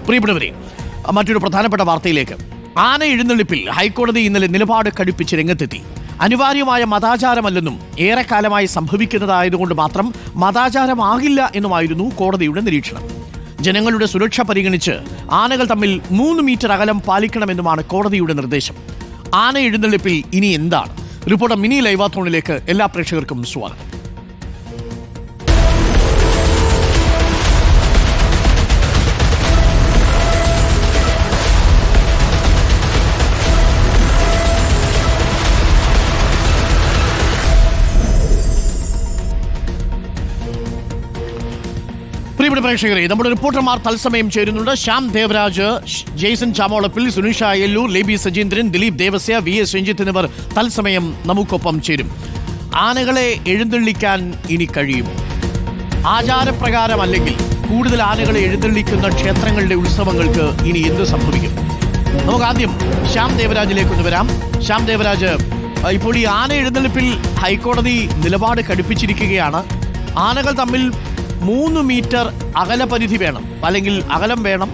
പ്രിയപ്പെട്ടവരെ, മറ്റൊരു പ്രധാനപ്പെട്ട വാർത്തയിലേക്ക്. ആന എഴുന്നള്ളിപ്പിൽ ഹൈക്കോടതി ഇന്നലെ നിലപാട് കടുപ്പിച്ച് രംഗത്തെത്തി. അനിവാര്യമായ മതാചാരമല്ലെന്നും ഏറെക്കാലമായി സംഭവിക്കുന്നതായതുകൊണ്ട് മാത്രം മതാചാരമാകില്ല എന്നുമായിരുന്നു കോടതിയുടെ നിരീക്ഷണം. ജനങ്ങളുടെ സുരക്ഷ പരിഗണിച്ച് ആനകൾ തമ്മിൽ 3 മീറ്റർ അകലം പാലിക്കണമെന്നുമാണ് കോടതിയുടെ നിർദ്ദേശം. ആന എഴുന്നള്ളിപ്പിൽ ഇനി എന്താണ്? റിപ്പോർട്ടർ മിനി ലൈവാത്തോണിലേക്ക് എല്ലാ പ്രേക്ഷകർക്കും സ്വാഗതം. പ്രിയപ്പെട്ട പ്രേക്ഷകരെ, നമ്മുടെ റിപ്പോർട്ടർമാർ തത്സമയം ചേരുന്നുണ്ട്. Shyam Devaraj, Jason ചാമോളപ്പിൽ, Sunisha Ayyallur, ലേബി Sajeendran, Dileep Devasya, V S Ranjith എന്നിവർ തത്സമയം നമുക്കൊപ്പം ചേരും. ആനകളെ എഴുന്നള്ളിക്കാൻ ഇനി കഴിയുമോ? ആചാരപ്രകാരമല്ലെങ്കിൽ കൂടുതൽ ആനകളെ എഴുന്നള്ളിക്കുന്ന ക്ഷേത്രങ്ങളുടെ ഉത്സവങ്ങൾക്ക് ഇനി എന്ത് സംഭവിക്കും? നമുക്ക് ആദ്യം ശ്യാം ദേവരാജിലേക്കൊന്ന് വരാം. ശ്യാം ദേവരാജ്, ഇപ്പോൾ ഈ ആന എഴുന്നള്ളിപ്പിൽ ഹൈക്കോടതി നിലപാട് കടുപ്പിച്ചിരിക്കുകയാണ്. ആനകൾ തമ്മിൽ 3 മീറ്റർ അകലപരിധി വേണം, അല്ലെങ്കിൽ അകലം വേണം.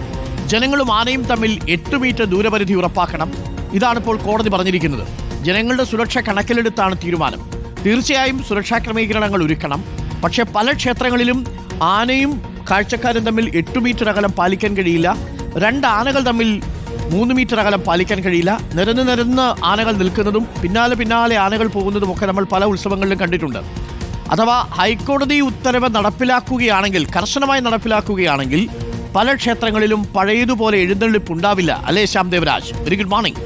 ജനങ്ങളും ആനയും തമ്മിൽ 8 മീറ്റർ ദൂരപരിധി ഉറപ്പാക്കണം. ഇതാണിപ്പോൾ കോടതി പറഞ്ഞിരിക്കുന്നത്. ജനങ്ങളുടെ സുരക്ഷ കണക്കിലെടുത്താണ് തീരുമാനം. തീർച്ചയായും സുരക്ഷാ ക്രമീകരണങ്ങൾ ഒരുക്കണം. പക്ഷേ പല ക്ഷേത്രങ്ങളിലും ആനയും കാഴ്ചക്കാരും തമ്മിൽ 8 മീറ്റർ അകലം പാലിക്കാൻ കഴിയില്ല. 2 ആനകൾ തമ്മിൽ 3 മീറ്റർ അകലം പാലിക്കാൻ കഴിയില്ല. നിരന്ന് ആനകൾ നിൽക്കുന്നതും പിന്നാലെ ആനകൾ പോകുന്നതും ഒക്കെ നമ്മൾ പല ഉത്സവങ്ങളിലും കണ്ടിട്ടുണ്ട്. അഥവാ ഹൈക്കോടതി ഉത്തരവ് നടപ്പിലാക്കുകയാണെങ്കിൽ, കർശനമായി നടപ്പിലാക്കുകയാണെങ്കിൽ പല ക്ഷേത്രങ്ങളിലും പഴയതുപോലെ എഴുന്നള്ളിപ്പ് ഉണ്ടാവില്ല. അല്ലേ Shyam Devaraj? Very good morning.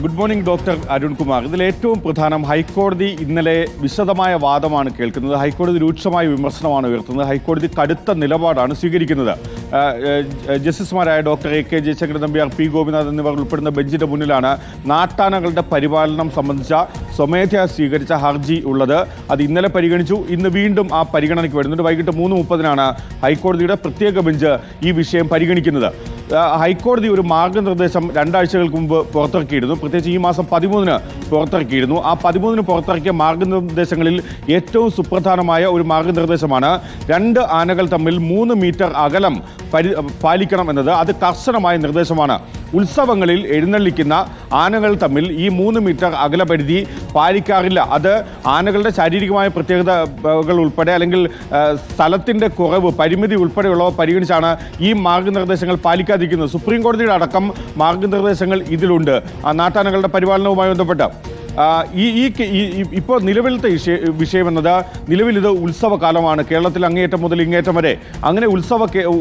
Good morning doctor Arunkumar. ഇതിൽ ഏറ്റവും പ്രധാനം, ഹൈക്കോടതി ഇന്നലെ വിശദമായ വാദമാണ് കേൾക്കുന്നത്. ഹൈക്കോടതി രൂക്ഷമായ വിമർശനമാണ് ഉയർത്തുന്നത്. ഹൈക്കോടതി കടുത്ത നിലപാടാണ് സ്വീകരിക്കുന്നത്. ജസ്റ്റിസുമാരായ doctor A K Jayasankaran Nambiar, P Gopinath എന്നിവർ ഉൾപ്പെടുന്ന ബെഞ്ചിന്റെ മുന്നിലാണ് നാട്ടാനകളുടെ പരിപാലനം സംബന്ധിച്ച സ്വമേധയാ സ്വീകരിച്ച ഹർജി ഉള്ളത്. അത് ഇന്നലെ പരിഗണിച്ചു. ഇന്ന് വീണ്ടും ആ പരിഗണനയ്ക്ക് വരുന്നുണ്ട്. വൈകിട്ട് 3:30 ഹൈക്കോടതിയുടെ പ്രത്യേക ബെഞ്ച് ഈ വിഷയം പരിഗണിക്കുന്നത്. ഹൈക്കോടതി ഒരു മാർഗനിർദ്ദേശം 2 ആഴ്ചകൾക്ക് മുമ്പ് പുറത്തിറക്കിയിരുന്നു. പ്രത്യേകിച്ച് ഈ മാസം 13 പുറത്തിറക്കിയിരുന്നു. ആ 13 പുറത്തിറക്കിയ മാർഗനിർദ്ദേശങ്ങളിൽ ഏറ്റവും സുപ്രധാനമായ ഒരു മാർഗനിർദ്ദേശമാണ് 2 ആനകൾ തമ്മിൽ 3 മീറ്റർ അകലം പാലിക്കണം എന്നത്. അത് കർശനമായ നിർദ്ദേശമാണ്. ഉത്സവങ്ങളിൽ എഴുന്നള്ളിക്കുന്ന ആനകൾ തമ്മിൽ ഈ 3 മീറ്റർ അകലപരിധി പാലിക്കാറില്ല. അത് ആനകളുടെ ശാരീരികമായ പ്രത്യേകതകൾ ഉൾപ്പെടെ, അല്ലെങ്കിൽ സ്ഥലത്തിൻ്റെ കുറവ്, പരിമിതി ഉൾപ്പെടെയുള്ളവ പരിഗണിച്ചാണ് ഈ മാർഗനിർദ്ദേശങ്ങൾ പാലിക്കാതിരിക്കുന്നത്. സുപ്രീം കോടതിയുടെ അടക്കം മാർഗനിർദ്ദേശങ്ങൾ ഇതിലുണ്ട് നാട്ടാനകളുടെ പരിപാലനവുമായി ബന്ധപ്പെട്ട്. ഇപ്പോൾ നിലവിലത്തെ വിഷയം എന്നത്, നിലവിൽ ഇത് ഉത്സവകാലമാണ്. കേരളത്തിൽ അങ്ങേയറ്റം മുതൽ ഇങ്ങേറ്റം വരെ. അങ്ങനെ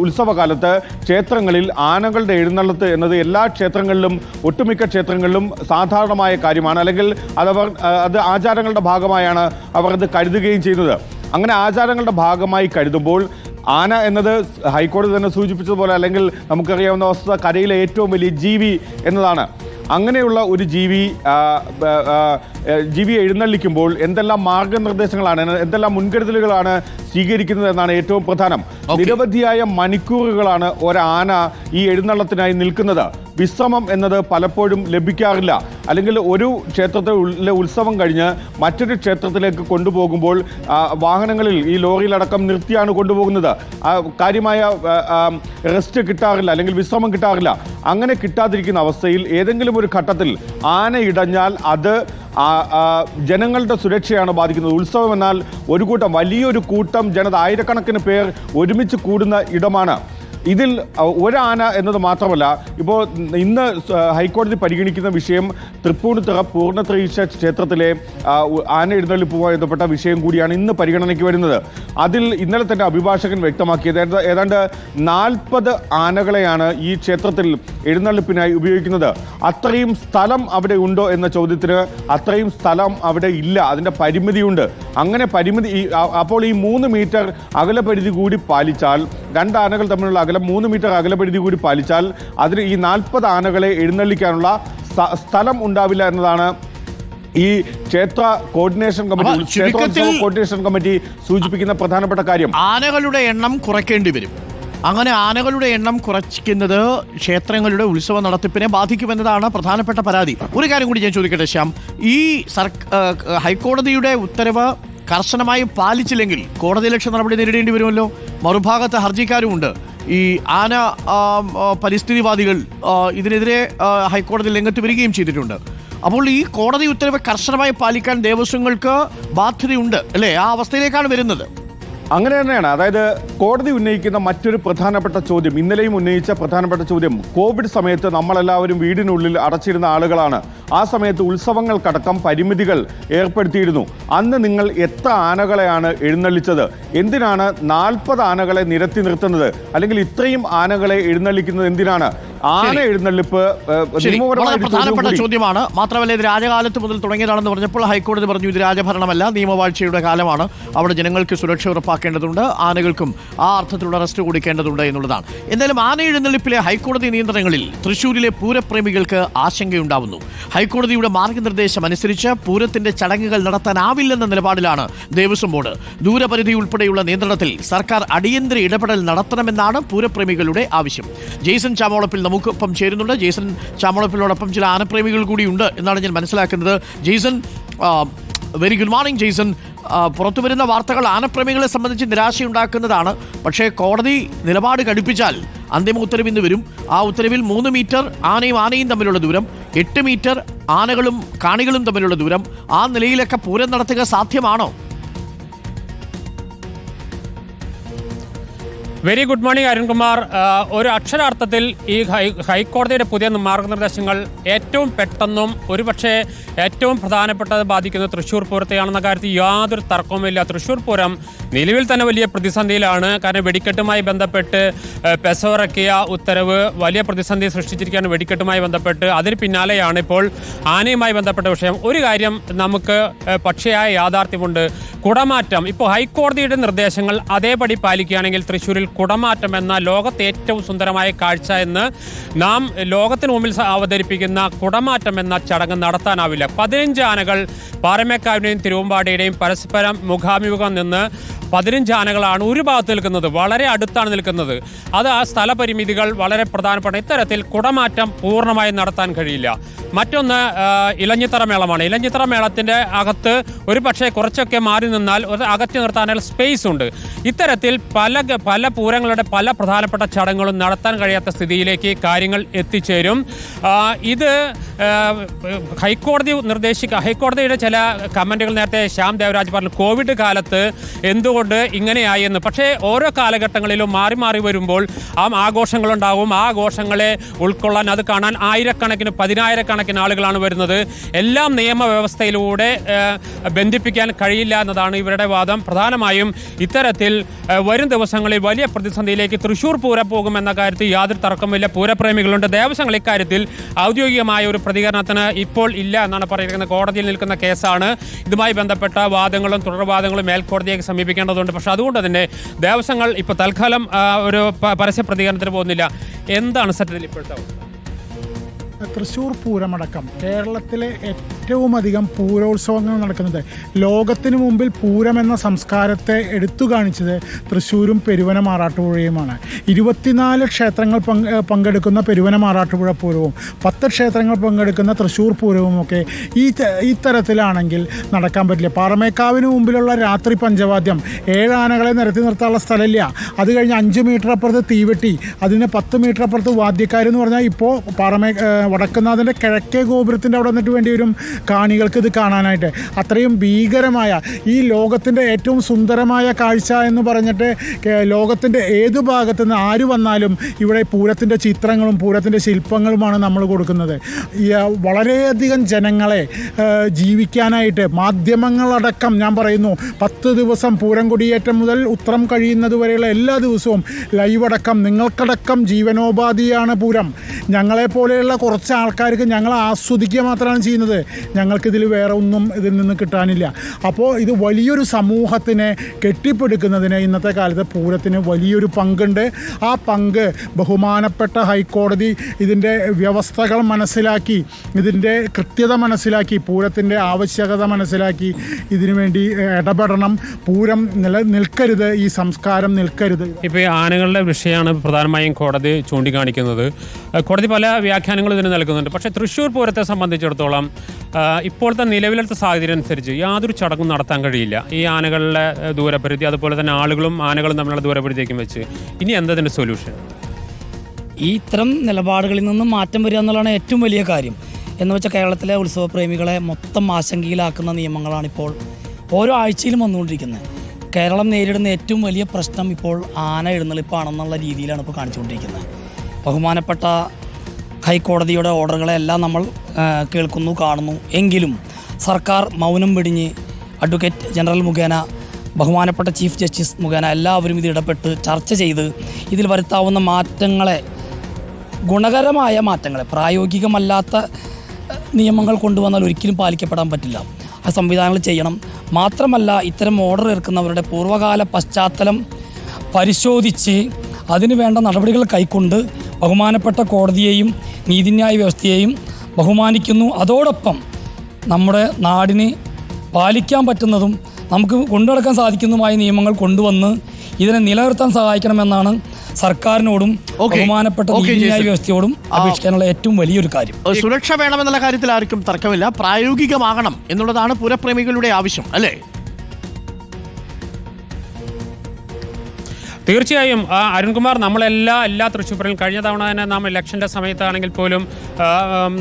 ഉത്സവകാലത്ത് ക്ഷേത്രങ്ങളിൽ ആനകളുടെ എഴുന്നള്ളത്ത് എന്നത് എല്ലാ ക്ഷേത്രങ്ങളിലും, ഒട്ടുമിക്ക ക്ഷേത്രങ്ങളിലും സാധാരണമായ കാര്യമാണ്. അല്ലെങ്കിൽ അത് ആചാരങ്ങളുടെ ഭാഗമായാണ് അവർ അത് കരുതുകയും ചെയ്യുന്നത്. അങ്ങനെ ആചാരങ്ങളുടെ ഭാഗമായി കരുതുമ്പോൾ ആന എന്നത് ഹൈക്കോടതി തന്നെ സൂചിപ്പിച്ചതുപോലെ, അല്ലെങ്കിൽ നമുക്കറിയാവുന്ന വസ്തുത, കരയിലെ ഏറ്റവും വലിയ ജീവി എന്നതാണ്. അങ്ങനെയുള്ള ഒരു ജീവിയെ എഴുന്നള്ളിക്കുമ്പോൾ എന്തെല്ലാം മാർഗനിർദ്ദേശങ്ങളാണ്, എന്തെല്ലാം മുൻകരുതലുകളാണ് സ്വീകരിക്കുന്നത് എന്നാണ് ഏറ്റവും പ്രധാനം. നിരവധിയായ മണിക്കൂറുകളാണ് ഒരാന ഈ എഴുന്നള്ളത്തിനായി നിൽക്കുന്നത്. വിശ്രമം എന്നത് പലപ്പോഴും ലഭിക്കാറില്ല. അല്ലെങ്കിൽ ഒരു ക്ഷേത്രത്തിലെ ഉത്സവം കഴിഞ്ഞ് മറ്റൊരു ക്ഷേത്രത്തിലേക്ക് കൊണ്ടുപോകുമ്പോൾ വാഹനങ്ങളിൽ, ഈ ലോറിയിലടക്കം നിർത്തിയാണ് കൊണ്ടുപോകുന്നത്. കാര്യമായ റെസ്റ്റ് കിട്ടാറില്ല, അല്ലെങ്കിൽ വിശ്രമം കിട്ടാറില്ല. അങ്ങനെ കിട്ടാതിരിക്കുന്ന അവസ്ഥയിൽ ഏതെങ്കിലും ഒരു ഘട്ടത്തിൽ ആന ഇടഞ്ഞാൽ അത് ജനങ്ങളുടെ സുരക്ഷയാണ് ബാധിക്കുന്നത്. ഉത്സവം എന്നാൽ വലിയൊരു കൂട്ടം ജനത, ആയിരക്കണക്കിന് പേർ ഒരുമിച്ച് കൂടുന്ന ഇടമാണ്. ഇതിൽ ഒരാന എന്നത് മാത്രമല്ല, ഇപ്പോൾ ഇന്ന് ഹൈക്കോടതി പരിഗണിക്കുന്ന വിഷയം തൃപ്പൂണിത്തുറ പൂർണ്ണത്രയീശ ക്ഷേത്രത്തിലെ ആന എഴുന്നള്ളിപ്പുമായി ബന്ധപ്പെട്ട വിഷയം കൂടിയാണ് ഇന്ന് പരിഗണനയ്ക്ക് വരുന്നത്. അതിൽ ഇന്നലെ തന്നെ അഭിഭാഷകൻ വ്യക്തമാക്കിയത് ഏതാണ്ട് 40 ആനകളെയാണ് ഈ ക്ഷേത്രത്തിൽ എഴുന്നള്ളിപ്പിനായി ഉപയോഗിക്കുന്നത്. അത്രയും സ്ഥലം അവിടെ ഉണ്ടോ എന്ന ചോദ്യത്തിന് അത്രയും സ്ഥലം അവിടെ ഇല്ല, അതിൻ്റെ പരിമിതിയുണ്ട്. അങ്ങനെ അപ്പോൾ ഈ 3 മീറ്റർ അകലപരിധി കൂടി പാലിച്ചാൽ, 2 ആനകൾ തമ്മിലുള്ള അകലം 3 മീറ്റർ അകലപരിധി കൂടി പാലിച്ചാൽ അതിന് ഈ 40 ആനകളെ എഴുന്നള്ളിക്കാനുള്ള സ്ഥലം ഉണ്ടാവില്ല എന്നതാണ് ഈ ക്ഷേത്ര കോർഡിനേഷൻ കമ്മിറ്റി സൂചിപ്പിക്കുന്ന പ്രധാനപ്പെട്ട കാര്യം. ആനകളുടെ എണ്ണം കുറയ്ക്കേണ്ടി വരും. അങ്ങനെ ആനകളുടെ എണ്ണം കുറയ്ക്കുന്നത് ക്ഷേത്രങ്ങളുടെ ഉത്സവ നടത്തിപ്പിനെ ബാധിക്കുമെന്നതാണ് പ്രധാനപ്പെട്ട പരാതി. ഒരു കാര്യം കൂടി ഞാൻ ചോദിക്കട്ടെ ശ്യാം, ഈ ഹൈക്കോടതിയുടെ ഉത്തരവ് കർശനമായി പാലിച്ചില്ലെങ്കിൽ കോടതിയലക്ഷ്യ നടപടി നേരിടേണ്ടി വരുമല്ലോ. മറുഭാഗത്ത് ഹർജിക്കാരുമുണ്ട്. ഈ ആന പരിസ്ഥിതിവാദികൾ ഇതിനെതിരെ ഹൈക്കോടതി രംഗത്ത് വരികയും ചെയ്തിട്ടുണ്ട്. അപ്പോൾ ഈ കോടതി ഉത്തരവ് കർശനമായി പാലിക്കാൻ ദേവസ്വങ്ങൾക്ക് ബാധ്യതയുണ്ട് അല്ലേ? ആ അവസ്ഥയിലേക്കാണ് വരുന്നത്. അങ്ങനെ തന്നെയാണ്. അതായത് കോടതി ഉന്നയിക്കുന്ന മറ്റൊരു പ്രധാനപ്പെട്ട ചോദ്യം, ഇന്നലെയും ഉന്നയിച്ച പ്രധാനപ്പെട്ട ചോദ്യം, കോവിഡ് സമയത്ത് നമ്മളെല്ലാവരും വീടിനുള്ളിൽ അടച്ചിരുന്ന ആളുകളാണ്. ആ സമയത്ത് ഉത്സവങ്ങൾക്കടക്കം പരിമിതികൾ ഏർപ്പെടുത്തിയിരുന്നു. അന്ന് നിങ്ങൾ എത്ര ആനകളെയാണ് എഴുന്നള്ളിച്ചത്? എന്തിനാണ് 40 ആനകളെ നിരത്തി നിർത്തുന്നത്? അല്ലെങ്കിൽ ഇത്രയും ആനകളെ എഴുന്നള്ളിക്കുന്നത് എന്തിനാണ്? ആന എഴുന്നള്ളിപ്പ് പ്രധാനപ്പെട്ട ചോദ്യമാണ്. മാത്രമല്ല, ഇത് രാജകാലത്ത് മുതൽ തുടങ്ങിയതാണെന്ന് പറഞ്ഞപ്പോൾ ഹൈക്കോടതി പറഞ്ഞു ഇത് രാജഭരണമല്ല, നിയമവാഴ്ചയുടെ കാലമാണ്, അവിടെ ജനങ്ങൾക്ക് സുരക്ഷ ഉറപ്പാക്കേണ്ടതുണ്ട്, ആനകൾക്കും ആ അർത്ഥത്തിലുള്ള റെസ്റ്റ് കൊടുക്കേണ്ടതുണ്ട് എന്നുള്ളതാണ്. എന്തായാലും ആന എഴുന്നള്ളിപ്പിലെ ഹൈക്കോടതി നിയന്ത്രണങ്ങളിൽ തൃശ്ശൂരിലെ പൂരപ്രേമികൾക്ക് ആശങ്കയുണ്ടാവുന്നു. ഹൈക്കോടതിയുടെ മാർഗനിർദ്ദേശം അനുസരിച്ച് പൂരത്തിന്റെ ചടങ്ങുകൾ നടത്താനാവില്ലെന്ന നിലപാടിലാണ് ദേവസ്വം ബോർഡ്. ദൂരപരിധി ഉൾപ്പെടെയുള്ള നിയന്ത്രണത്തിൽ സർക്കാർ അടിയന്തര ഇടപെടൽ നടത്തണമെന്നാണ് പൂരപ്രേമികളുടെ ആവശ്യം. ജെയ്സൺ ചാമോളപ്പിൽ നമുക്കൊപ്പം ചേരുന്നുണ്ട്. ജെയ്സൺ ചാമോളപ്പിനോടൊപ്പം ചില ആനപ്രേമികൾ കൂടിയുണ്ട് എന്നാണ് ഞാൻ മനസ്സിലാക്കുന്നത്. Jason, very good morning Jason. പുറത്തു വരുന്ന വാർത്തകൾ ആനപ്രേമികളെ സംബന്ധിച്ച് നിരാശയുണ്ടാക്കുന്നതാണ്. പക്ഷേ കോടതി നിലപാട് കടുപ്പിച്ചാൽ അന്തിമ ഉത്തരവ് ഇന്ന് വരും. ആ ഉത്തരവിൽ 3 മീറ്റർ ആനയും തമ്മിലുള്ള ദൂരം, 8 മീറ്റർ ആനകളും കാണികളും തമ്മിലുള്ള ദൂരം, ആ നിലയിലൊക്കെ പൂരം നടത്തുക സാധ്യമാണോ? Very good morning Arunkumar. ഒരു അക്ഷരാർത്ഥത്തിൽ ഈ ഹൈക്കോടതിയുടെ പുതിയ മാർഗനിർദ്ദേശങ്ങൾ ഏറ്റവും പെട്ടെന്നും ഒരുപക്ഷെ ഏറ്റവും പ്രധാനപ്പെട്ടത് ബാധിക്കുന്നത് തൃശ്ശൂർ പൂരത്തെയാണെന്ന കാര്യത്തിൽ യാതൊരു തർക്കവുമില്ല. തൃശ്ശൂർ പൂരം നിലവിൽ തന്നെ വലിയ പ്രതിസന്ധിയിലാണ്. കാരണം വെടിക്കെട്ടുമായി ബന്ധപ്പെട്ട് പെസവിറക്കിയ ഉത്തരവ് വലിയ പ്രതിസന്ധി സൃഷ്ടിച്ചിരിക്കുകയാണ്. വെടിക്കെട്ടുമായി ബന്ധപ്പെട്ട് അതിന് പിന്നാലെയാണ് ഇപ്പോൾ ആനയുമായി ബന്ധപ്പെട്ട വിഷയം. ഒരു കാര്യം നമുക്ക് പക്ഷിയായ യാഥാർത്ഥ്യമുണ്ട്, കുടമാറ്റം. ഇപ്പോൾ ഹൈക്കോടതിയുടെ നിർദ്ദേശങ്ങൾ അതേപടി പാലിക്കുകയാണെങ്കിൽ തൃശ്ശൂരിൽ കുടമാറ്റം എന്ന ലോകത്തെ ഏറ്റവും സുന്ദരമായ കാഴ്ച എന്ന് നാം ലോകത്തിന് മുമ്പിൽ അവതരിപ്പിക്കുന്ന കുടമാറ്റം എന്ന ചടങ്ങ് നടത്താനാവില്ല. 15 ആനകൾ പാറമേക്കാവിൻ്റെയും തിരുവമ്പാടിയുടെയും പരസ്പരം മുഖാമുഖം നിന്ന് 15 ആനകളാണ് ഒരു ഭാഗത്ത് നിൽക്കുന്നത്, വളരെ അടുത്താണ് നിൽക്കുന്നത്. അത് ആ സ്ഥലപരിമിതികൾ വളരെ പ്രധാനപ്പെട്ട. ഇത്തരത്തിൽ കുടമാറ്റം പൂർണ്ണമായും നടത്താൻ കഴിയില്ല. മറ്റൊന്ന് ഇലഞ്ഞിത്തറ മേളമാണ്. ഇലഞ്ഞിത്തറ മേളത്തിൻ്റെ അകത്ത് ഒരു പക്ഷേ കുറച്ചൊക്കെ മാറി നിന്നാൽ അകറ്റി നിർത്താനുള്ള സ്പേസ് ഉണ്ട്. ഇത്തരത്തിൽ പല പൂരങ്ങളുടെ പല പ്രധാനപ്പെട്ട ചടങ്ങുകളും നടത്താൻ കഴിയാത്ത സ്ഥിതിയിലേക്ക് കാര്യങ്ങൾ എത്തിച്ചേരും. ഇത് ഹൈക്കോടതിയുടെ ചില കമൻറ്റുകൾ നേരത്തെ ശ്യാം ദേവരാജ് പറഞ്ഞു, കോവിഡ് കാലത്ത് എന്തുകൊണ്ട് ഇങ്ങനെയായി എന്ന്. പക്ഷേ ഓരോ കാലഘട്ടങ്ങളിലും മാറി മാറി വരുമ്പോൾ ആഘോഷങ്ങളുണ്ടാവും. ആ ആഘോഷങ്ങളെ ഉൾക്കൊള്ളാൻ, അത് കാണാൻ ആയിരക്കണക്കിന് 10,000-കണക്കിന് ആളുകളാണ് വരുന്നത്. എല്ലാം നിയമവ്യവസ്ഥയിലൂടെ ബന്ധിപ്പിക്കാൻ കഴിയില്ല എന്നതാണ് ഇവരുടെ വാദം. പ്രധാനമായും ഇത്തരത്തിൽ വരും ദിവസങ്ങളിൽ വലിയ പ്രതിസന്ധിയിലേക്ക് തൃശ്ശൂർ പൂരം പോകുമെന്ന കാര്യത്തിൽ യാതൊരു തർക്കമില്ല. പൂരപ്രേമികളുണ്ട്. ദേവസ്വങ്ങൾ ഇക്കാര്യത്തിൽ ഔദ്യോഗികമായ ഒരു പ്രതികരണത്തിന് ഇപ്പോൾ ഇല്ല എന്നാണ് പറയുന്നത്. കോടതിയിൽ നിൽക്കുന്ന കേസാണ്. ഇതുമായി ബന്ധപ്പെട്ട വാദങ്ങളും തുടർവാദങ്ങളും മേൽക്കോടതിയെ സമീപിക്കേണ്ടതുണ്ട്. പക്ഷേ അതുകൊണ്ട് തന്നെ ദേവസ്വങ്ങൾ ഇപ്പോൾ തൽക്കാലം ഒരു പരസ്യ പ്രതികരണത്തിന് പോകുന്നില്ല. എന്താണ് സത്യത്തിൽ ഇപ്പോഴത്തെ അവസ്ഥ? തൃശ്ശൂർ പൂരമടക്കം കേരളത്തിലെ ഏറ്റവും അധികം പൂരോത്സവങ്ങൾ നടക്കുന്നത്, ലോകത്തിനു മുമ്പിൽ പൂരം എന്ന സംസ്കാരത്തെ എടുത്തു കാണിച്ചത് തൃശ്ശൂരും പെരുവന മാറാട്ടുപുഴയുമാണ്. 24 ക്ഷേത്രങ്ങൾ പങ്കെടുക്കുന്ന പെരുവന മാറാട്ടുപുഴ പൂരവും 10 ക്ഷേത്രങ്ങൾ പങ്കെടുക്കുന്ന തൃശ്ശൂർ പൂരവുമൊക്കെ ഈ തരത്തിലാണെങ്കിൽ നടക്കാൻ പറ്റില്ല. പാറമേക്കാവിന് മുമ്പിലുള്ള രാത്രി പഞ്ചവാദ്യം 7 ആനകളെ നിരത്തി നിർത്താനുള്ള സ്ഥലമില്ല. അത് കഴിഞ്ഞ് 5 മീറ്റർ അപ്പുറത്ത് തീവെട്ടി, അതിന് 10 മീറ്റർ അപ്പുറത്ത് വാദ്യക്കാരെന്ന് പറഞ്ഞാൽ ഇപ്പോൾ വടക്കുന്നാഥൻ്റെ കിഴക്കേ ഗോപുരത്തിൻ്റെ അവിടെ വന്നിട്ട് വേണ്ടി വരും കാണികൾക്ക് ഇത് കാണാനായിട്ട്. അത്രയും ഭീകരമായ ഈ ലോകത്തിൻ്റെ ഏറ്റവും സുന്ദരമായ കാഴ്ച എന്ന് പറഞ്ഞിട്ട് ലോകത്തിൻ്റെ ഏതു ഭാഗത്തു നിന്ന് ആര് വന്നാലും ഇവിടെ പൂരത്തിൻ്റെ ചിത്രങ്ങളും പൂരത്തിൻ്റെ ശില്പങ്ങളുമാണ് നമ്മൾ കൊടുക്കുന്നത്. വളരെയധികം ജനങ്ങളെ ജീവിക്കാനായിട്ട് മാധ്യമങ്ങളടക്കം, ഞാൻ പറയുന്നു 10 ദിവസം പൂരം കൊടിയേറ്റം മുതൽ ഉത്രം കഴിയുന്നത് വരെയുള്ള എല്ലാ ദിവസവും ലൈവ് അടക്കം നിങ്ങൾക്കടക്കം ജീവനോപാധിയാണ് പൂരം. ഞങ്ങളെപ്പോലെയുള്ള കുറച്ച് ആൾക്കാർക്ക് ഞങ്ങൾ ആസ്വദിക്കുക മാത്രമാണ് ചെയ്യുന്നത്. ഞങ്ങൾക്കിതിൽ വേറെ ഒന്നും ഇതിൽ നിന്ന് കിട്ടാനില്ല. അപ്പോൾ ഇത് വലിയൊരു സമൂഹത്തിനെ കെട്ടിപ്പടുക്കുന്നതിന് ഇന്നത്തെ കാലത്ത് പൂരത്തിന് വലിയൊരു പങ്കുണ്ട്. ആ പങ്ക് ബഹുമാനപ്പെട്ട ഹൈക്കോടതി ഇതിൻ്റെ വ്യവസ്ഥകൾ മനസ്സിലാക്കി, ഇതിൻ്റെ കൃത്യത മനസ്സിലാക്കി, പൂരത്തിൻ്റെ ആവശ്യകത മനസ്സിലാക്കി ഇതിനു വേണ്ടി ഇടപെടണം. പൂരം നിൽക്കരുത്, ഈ സംസ്കാരം നിൽക്കരുത്. ഇപ്പോൾ ഈ ആനകളുടെ വിഷയമാണ് പ്രധാനമായും കോടതി ചൂണ്ടിക്കാണിക്കുന്നത്. കോടതി പല വ്യാഖ്യാനങ്ങളും ഇതിന് നൽകുന്നുണ്ട്. പക്ഷേ തൃശ്ശൂർ പൂരത്തെ സംബന്ധിച്ചിടത്തോളം ഇപ്പോഴത്തെ നിലവിലത്തെ സാഹചര്യം അനുസരിച്ച് യാതൊരു ചടങ്ങും നടത്താൻ കഴിയില്ല. ഈ ആനകളുടെ ദൂരപരിധി, അതുപോലെ തന്നെ ആളുകളും ആനകളും തമ്മിലുള്ള ദൂരപരിധിയേക്കും വെച്ച് ഇനി എന്തതിൻ്റെ സൊല്യൂഷൻ? ഈ ഇത്തരം നിലപാടുകളിൽ നിന്നും മാറ്റം വരിക എന്നുള്ളതാണ് ഏറ്റവും വലിയ കാര്യം. എന്ന് വെച്ചാൽ കേരളത്തിലെ ഉത്സവപ്രേമികളെ മൊത്തം ആശങ്കയിലാക്കുന്ന നിയമങ്ങളാണിപ്പോൾ ഓരോ ആഴ്ചയിലും വന്നുകൊണ്ടിരിക്കുന്നത്. കേരളം നേരിടുന്ന ഏറ്റവും വലിയ പ്രശ്നം ഇപ്പോൾ ആന എഴുന്നള്ളിപ്പാണെന്നുള്ള രീതിയിലാണ് ഇപ്പോൾ കാണിച്ചുകൊണ്ടിരിക്കുന്നത്. ബഹുമാനപ്പെട്ട ഹൈക്കോടതിയുടെ ഓർഡറുകളെല്ലാം നമ്മൾ കേൾക്കുന്നു, കാണുന്നു. എങ്കിലും സർക്കാർ മൗനം വെടിഞ്ഞ് അഡ്വക്കേറ്റ് ജനറൽ മുഖേന, ബഹുമാനപ്പെട്ട ചീഫ് ജസ്റ്റിസ് മുഖേന എല്ലാവരും ഇത് ഇടപെട്ട് ചർച്ച ചെയ്ത് ഇതിൽ വരുത്താവുന്ന മാറ്റങ്ങളെ, ഗുണകരമായ മാറ്റങ്ങളെ, പ്രായോഗികമല്ലാത്ത നിയമങ്ങൾ കൊണ്ടുവന്നാൽ ഒരിക്കലും പാലിക്കപ്പെടാൻ പറ്റില്ല. ആ സംവിധാനങ്ങൾ ചെയ്യണം. മാത്രമല്ല, ഇത്തരം ഓർഡർ ഇറക്കുന്നവരുടെ പൂർവ്വകാല പശ്ചാത്തലം പരിശോധിച്ച് അതിനു വേണ്ട നടപടികൾ കൈക്കൊണ്ട് ബഹുമാനപ്പെട്ട കോടതിയെയും നീതിന്യായ വ്യവസ്ഥയെയും ബഹുമാനിക്കുന്നു. അതോടൊപ്പം നമ്മുടെ നാടിന് പാലിക്കാൻ പറ്റുന്നതും നമുക്ക് കൊണ്ടുനടക്കാൻ സാധിക്കുന്നതുമായ നിയമങ്ങൾ കൊണ്ടുവന്ന് ഇതിനെ നിലനിർത്താൻ സഹായിക്കണമെന്നാണ് സർക്കാരിനോടും ബഹുമാനപ്പെട്ട നീതിന്യായ വ്യവസ്ഥയോടും അപേക്ഷിക്കാനുള്ള ഏറ്റവും വലിയൊരു കാര്യം. സുരക്ഷ വേണമെന്നുള്ള കാര്യത്തിൽ ആർക്കും തർക്കമില്ല. പ്രായോഗികമാകണം എന്നുള്ളതാണ് പൂരപ്രേമികളുടെ ആവശ്യം, അല്ലേ? തീർച്ചയായും അരുൺകുമാർ, എല്ലാ തൃശ്ശൂർ പൂരം കഴിഞ്ഞ തവണ തന്നെ നാം ഇലക്ഷൻ്റെ സമയത്താണെങ്കിൽ പോലും